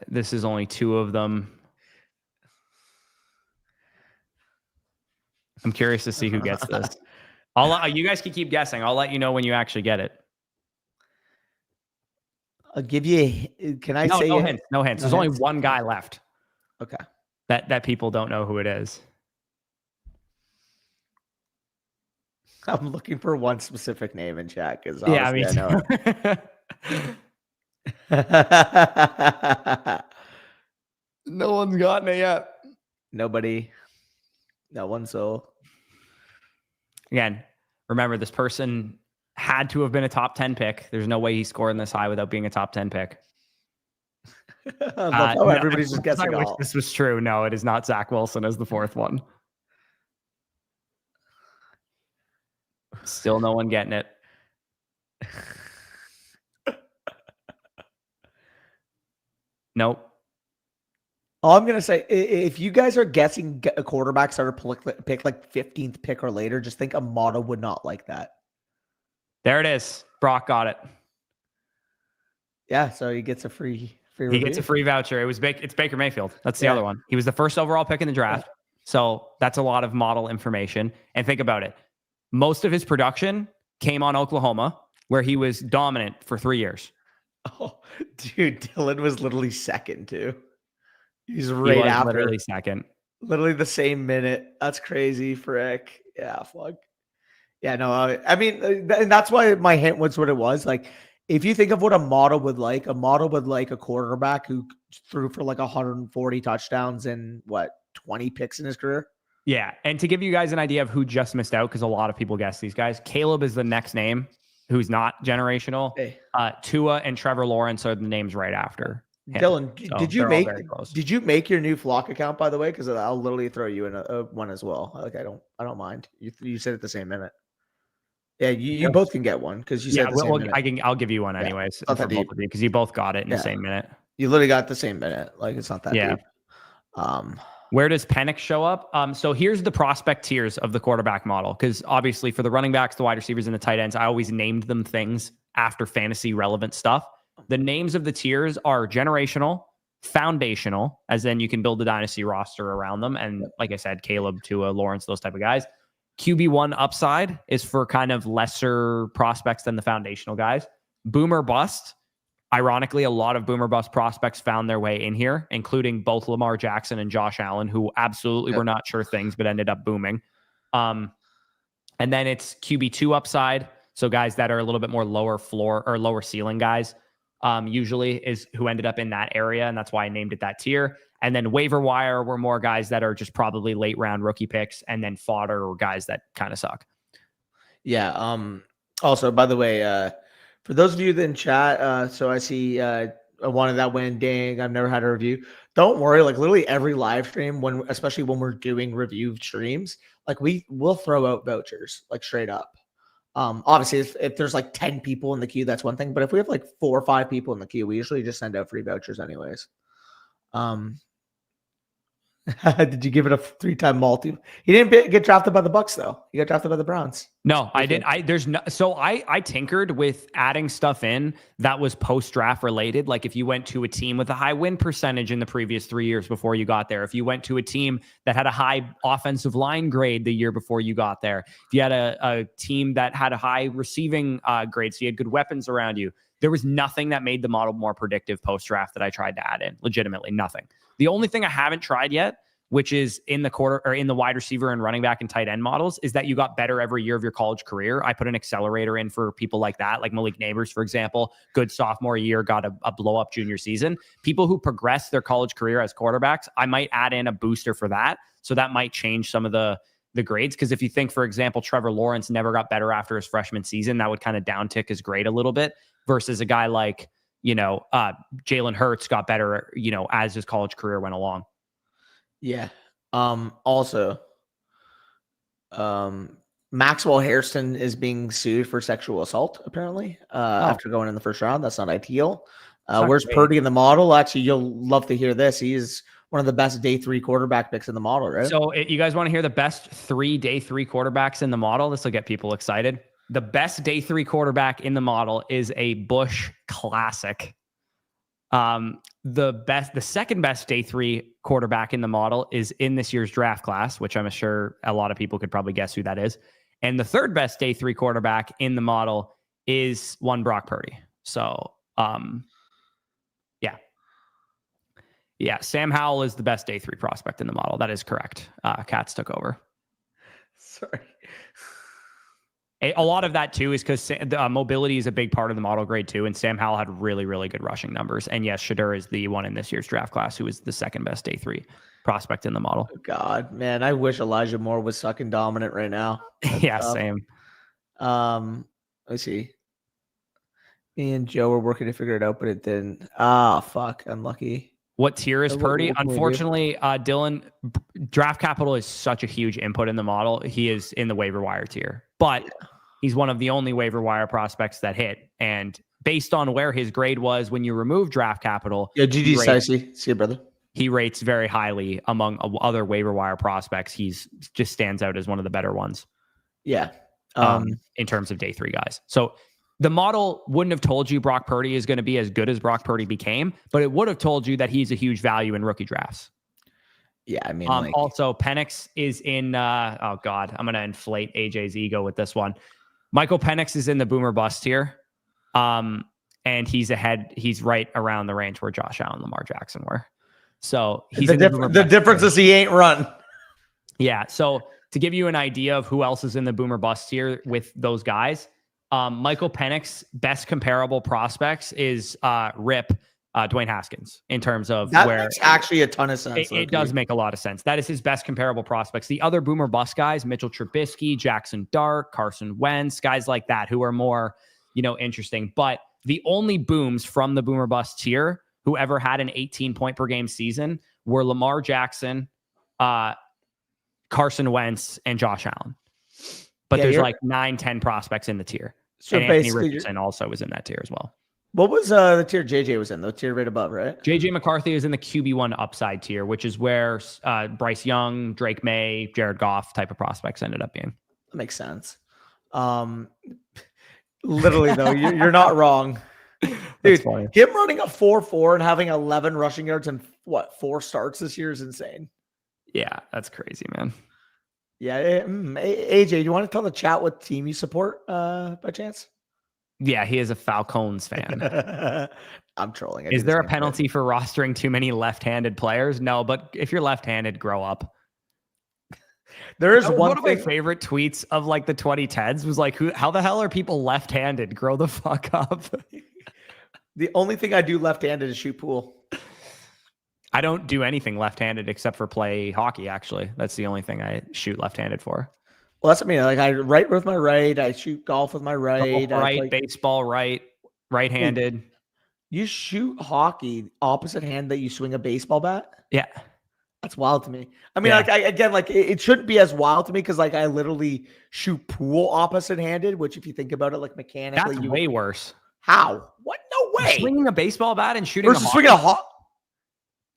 This is only 2 of them. I'm curious to see who gets this. You guys can keep guessing. I'll let you know when you actually get it. I'll give you. Can I say no hints? No hints. There's only one guy left. Okay. That people don't know who it is. I'm looking for one specific name in chat because I know it. No one's gotten it yet. Nobody. No one. So again, remember this person had to have been a top 10 pick. There's no way he's scoring this high without being a top 10 pick. Everybody's just guessing. I wish this was true. No, it is not Zach Wilson as the 4th one. Still no one getting it. Nope. All I'm gonna say, if you guys are guessing a quarterback starter pick like 15th pick or later, just think Amato would not like that. There it is. Brock got it. Yeah, so he gets a free review. He gets a free voucher. It's Baker Mayfield. That's the other one. He was the first overall pick in the draft. Yeah. So that's a lot of model information. And think about it. Most of his production came on Oklahoma, where he was dominant for 3 years. Oh, dude, Dylan was literally second too. He's right after. Literally second. Literally the same minute. That's crazy, frick. Yeah, fuck. Yeah, no, I mean, and that's why my hint was what it was. Like, if you think of what a model would like a quarterback who threw for like 140 touchdowns and 20 picks in his career. Yeah, and to give you guys an idea of who just missed out, because a lot of people guess these guys, Caleb is the next name who's not generational. Hey. Tua and Trevor Lawrence are the names right after him. Dylan, did you make your new Flock account, by the way? Because I'll literally throw you in a one as well. Like I don't mind. You said it the same minute. Yeah, you both can get one because you said the same minute. I'll give you one anyways for both of you because you both got it in the same minute. You literally got the same minute. Like it's not that deep. Where does Penix show up? So here's the prospect tiers of the quarterback model, because obviously for the running backs, the wide receivers, and the tight ends, I always named them things after fantasy relevant stuff. The names of the tiers are generational, foundational, as in you can build a dynasty roster around them. And like I said, Caleb, Tua, Lawrence, those type of guys. QB1 upside is for kind of lesser prospects than the foundational guys. Boomer bust. Ironically, a lot of boomer bust prospects found their way in here, including both Lamar Jackson and Josh Allen, who absolutely were not sure things, but ended up booming. And then it's QB2 upside. So guys that are a little bit more lower floor or lower ceiling guys, usually is who ended up in that area. And that's why I named it that tier. And then waiver wire were more guys that are just probably late round rookie picks, and then fodder or guys that kind of suck. Yeah. Also, by the way, for those of you that in chat, so I see one of that went, dang, I've never had a review. Don't worry, like literally every live stream, especially when we're doing review streams, like we'll throw out vouchers, like straight up. Obviously, if there's like 10 people in the queue, that's one thing. But if we have like 4 or 5 people in the queue, we usually just send out free vouchers anyways. Did you give it a 3-time multi? He didn't get drafted by the Bucks though. He got drafted by the Browns. No, I did. I tinkered with adding stuff in that was post draft related. Like if you went to a team with a high win percentage in the previous 3 years before you got there, if you went to a team that had a high offensive line grade the year before you got there, if you had a team that had a high receiving grade, so you had good weapons around you, there was nothing that made the model more predictive post draft that I tried to add in. Legitimately nothing. The only thing I haven't tried yet, which is in the quarter or in the wide receiver and running back and tight end models, is that you got better every year of your college career. I put an accelerator in for people like that, like Malik Neighbors, for example, good sophomore year, got a blow up junior season. People who progress their college career as quarterbacks, I might add in a booster for that. So that might change some of the grades. Because if you think, for example, Trevor Lawrence never got better after his freshman season, that would kind of downtick his grade a little bit versus a guy like, Jalen Hurts got better, as his college career went along. Yeah. Also, Maxwell Hairston is being sued for sexual assault, apparently, after going in the first round. That's not ideal. Where's Purdy in the model? Actually, you'll love to hear this. He is one of the best day 3 quarterback picks in the model, right? So you guys want to hear the best 3 day 3 quarterbacks in the model? This will get people excited. The best day 3 quarterback in the model is a Bush classic. The second best day 3 quarterback in the model is in this year's draft class, which I'm sure a lot of people could probably guess who that is. And the third best day 3 quarterback in the model is one Brock Purdy. So, yeah, Sam Howell is the best day 3 prospect in the model. That is correct. Cats took over. Sorry. A lot of that, too, is because mobility is a big part of the model grade, too. And Sam Howell had really, really good rushing numbers. And yes, Shadur is the one in this year's draft class who is the second best day 3 prospect in the model. Oh, God, man, I wish Elijah Moore was sucking dominant right now. Yeah, same. Let's see. Me and Joe were working to figure it out, but it didn't. Ah, fuck. Unlucky. What tier is Purdy? Unfortunately, Dylan, draft capital is such a huge input in the model. He is in the waiver wire tier, but he's one of the only waiver wire prospects that hit. And based on where his grade was when you remove draft capital, GG Sicey. See you, brother. He rates very highly among other waiver wire prospects. He's just stands out as one of the better ones. Yeah. In terms of day 3 guys. So the model wouldn't have told you Brock Purdy is going to be as good as Brock Purdy became, but it would have told you that he's a huge value in rookie drafts. Yeah, I mean, also Penix is in. Oh God, I'm going to inflate AJ's ego with this one. Michael Penix is in the boomer bust tier, and he's ahead. He's right around the range where Josh Allen, Lamar Jackson were. So he's the difference is he ain't run. Yeah. So to give you an idea of who else is in the boomer bust tier with those guys. Michael Penix best comparable prospects is Rip Dwayne Haskins in terms of that where makes actually a ton of sense. It does make a lot of sense. That is his best comparable prospects. The other boomer bust guys, Mitchell Trubisky, Jackson Dart, Carson Wentz, guys like that who are more, interesting. But the only booms from the boomer bust tier who ever had an 18 point per game season were Lamar Jackson, Carson Wentz, and Josh Allen. But there's like 9-10 prospects in the tier. So and Anthony Richardson also was in that tier as well. What was the tier JJ was in? The tier right above, right? JJ McCarthy is in the QB1 upside tier, which is where Bryce Young, Drake May, Jared Goff type of prospects ended up being. That makes sense. Literally, though, you're not wrong. Dude, him running a 4.4 and having 11 rushing yards and 4 starts this year is insane. Yeah, that's crazy, man. Yeah, AJ, do you want to tell the chat what team you support by chance? Yeah, he is a Falcons fan. I'm trolling. Is there a penalty for rostering too many left-handed players? No, but if you're left-handed, grow up. There is one of my favorite tweets of like the 2010s was like, how the hell are people left-handed? Grow the fuck up. The only thing I do left-handed is shoot pool. I don't do anything left-handed except for play hockey, actually. That's the only thing I shoot left-handed for. Well, that's what I mean. Like I write with my right. I shoot golf with my right. Baseball right-handed. You shoot hockey opposite hand that you swing a baseball bat? Yeah. That's wild to me. I mean, it shouldn't be as wild to me because like I literally shoot pool opposite-handed, which if you think about it, like mechanically, that's way worse. How? What? No way. Swinging a baseball bat and shooting swinging a hawk.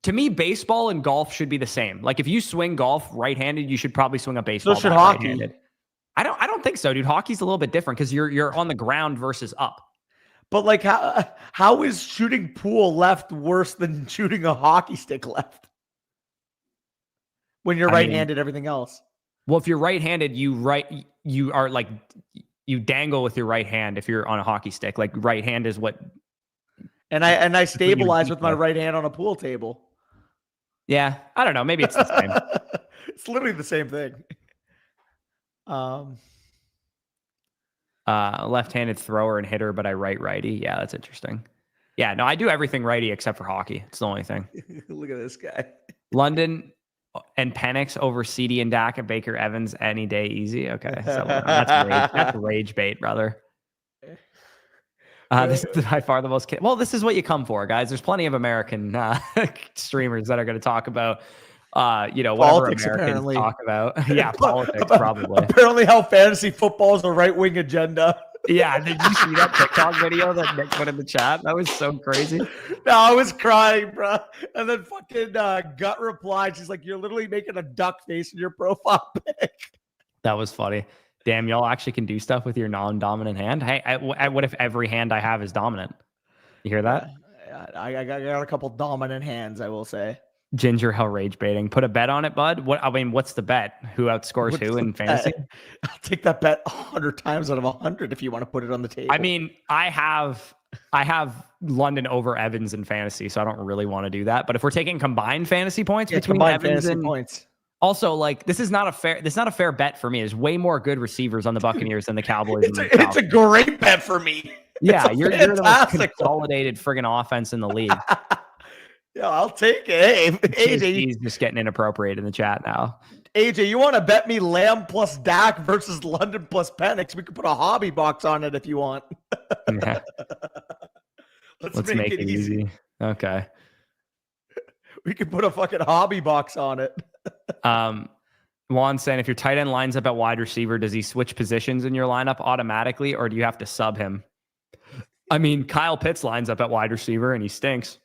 To me, baseball and golf should be the same. Like if you swing golf right-handed, you should probably swing a baseball So should bat hockey. right-handed. I don't think so, dude. Hockey's a little bit different because you're on the ground versus up. But like, how is shooting pool left worse than shooting a hockey stick left? When you're right-handed, everything else. Well, if you're right-handed, you are like you dangle with your right hand if you're on a hockey stick. Like right hand is what. And I stabilize with my right hand on a pool table. Yeah, I don't know. Maybe it's the same. It's literally the same thing. Left-handed thrower and hitter, but I righty. Yeah, that's interesting. Yeah, no, I do everything righty except for hockey. It's the only thing. Look at this guy. London and Penix over CD and Dak and Baker Evans any day easy. Okay, so that's rage bait, brother. This is by far the most. Well, this is what you come for, guys. There's plenty of American streamers that are going to talk about, whatever politics, Americans apparently. talk about. Yeah, politics probably. Apparently, how fantasy football is a right-wing agenda. Yeah, did you see that TikTok video that Nick put in the chat? That was so crazy. No, I was crying, bro. And then fucking Gut replied. She's like, "You're literally making a duck face in your profile pic." That was funny. Damn, y'all actually can do stuff with your non-dominant hand. Hey, what if every hand I have is dominant? You hear that? I got a couple dominant hands, I will say. Ginger hell rage baiting. Put a bet on it, bud. What's the bet? Who outscores who in fantasy? I'll take that bet 100 times out of 100 if you want to put it on the table. I mean, I have London over Evans in fantasy, so I don't really want to do that. But if we're taking combined fantasy points between Evans and points. Also, like this is not a fair bet for me. There's way more good receivers on the Buccaneers than the Cowboys. It's a great bet for me. Yeah, you're the most consolidated friggin' offense in the league. Yeah, I'll take it. Hey, AJ, he's just getting inappropriate in the chat now. AJ, you want to bet me Lamb plus Dak versus London plus Penix? We could put a hobby box on it if you want. Yeah. Let's make it easy. Okay. We could put a fucking hobby box on it. Juan saying, if your tight end lines up at wide receiver, does he switch positions in your lineup automatically, or do you have to sub him? I mean, Kyle Pitts lines up at wide receiver and he stinks.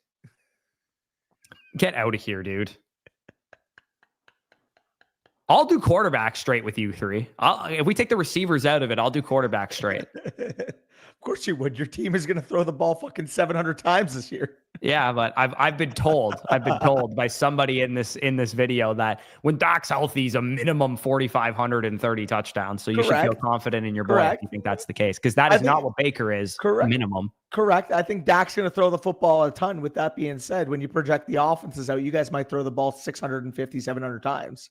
Get out of here, dude. I'll do quarterback straight with you three. If we take the receivers out of it, I'll do quarterback straight. Of course you would. Your team is going to throw the ball fucking 700 times this year. Yeah, but I've been told by somebody in this video that when Dak's healthy, he's a minimum 4,530 touchdowns. So you should feel confident in your boy if you think that's the case, because that is not what Baker is. Minimum. Correct. I think Dak's going to throw the football a ton. With that being said, when you project the offenses out, you guys might throw the ball 650, 700 times.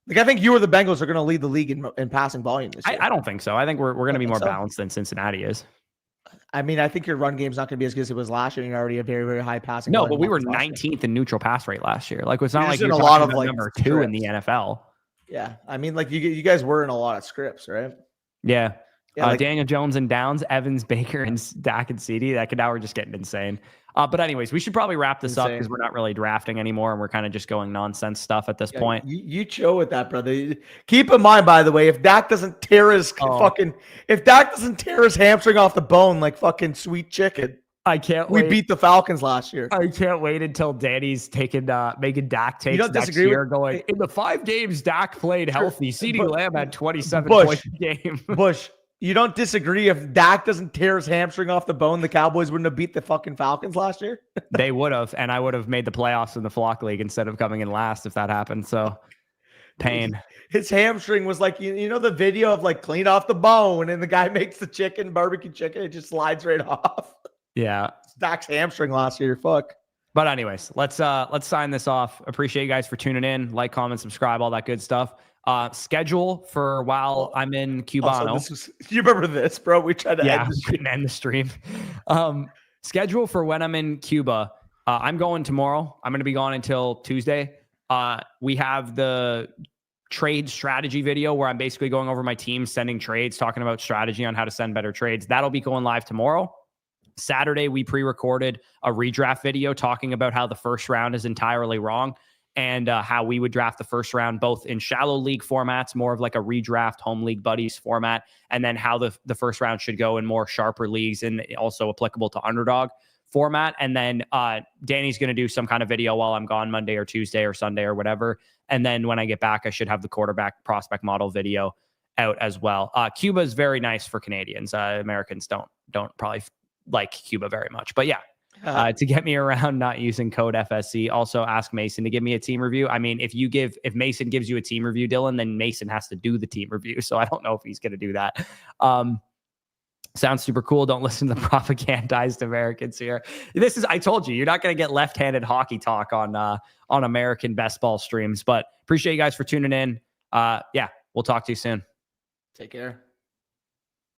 Like, I think you or the Bengals are going to lead the league in passing volume this year. I don't think so. I think we're going to be more balanced than Cincinnati is. I mean, I think your run game's not going to be as good as it was last year. And you're already a very, very high passing. No, but we were 19th in neutral pass rate last year. Like, it's not like you're a lot of like number 2 in the NFL. Yeah, I mean, like you guys were in a lot of scripts, right? Yeah. Daniel Jones and Downs, Evans, Baker, and Dak and CD. Now we're just getting insane. But anyways, we should probably wrap this up because we're not really drafting anymore and we're kind of just going nonsense stuff at this point. You chill with that, brother. Keep in mind, by the way, if Dak doesn't tear his hamstring off the bone like fucking sweet chicken, I can't wait. We beat the Falcons last year. I can't wait until Danny's making Dak takes next year going, in the 5 games Dak played healthy, CeeDee Lamb had 27 points a game. Bush, you don't disagree if Dak doesn't tear his hamstring off the bone, the Cowboys wouldn't have beat the fucking Falcons last year? They would have, and I would have made the playoffs in the Flock League instead of coming in last if that happened. So, pain. His hamstring was like, you know the video of like clean off the bone and the guy makes the barbecue chicken, it just slides right off. Yeah. Dak's hamstring last year. Fuck. But anyways, let's sign this off. Appreciate you guys for tuning in. Like, comment, subscribe, all that good stuff. Schedule for while I'm in Cubano. Also, you remember this, bro? We tried to end the stream. Schedule for when I'm in Cuba. I'm going tomorrow. I'm going to be gone until Tuesday. We have the trade strategy video where I'm basically going over my team, sending trades, talking about strategy on how to send better trades. That'll be going live tomorrow. Saturday, we pre-recorded a redraft video talking about how the first round is entirely wrong and how we would draft the first round, both in shallow league formats, more of like a redraft home league buddies format, and then how the first round should go in more sharper leagues and also applicable to Underdog. format. And then Danny's going to do some kind of video while I'm gone Monday or Tuesday or Sunday or whatever. And then when I get back, I should have the quarterback prospect model video out as well. Cuba is very nice for Canadians. Americans don't probably like Cuba very much, but yeah. To get me around not using code FSC. Also ask Mason to give me a team review. I mean, if Mason gives you a team review, Dylan, then Mason has to do the team review. So I don't know if he's going to do that. Sounds super cool. Don't listen to the propagandized Americans here. I told you, you're not going to get left-handed hockey talk on American best ball streams, but appreciate you guys for tuning in. Yeah, we'll talk to you soon. Take care.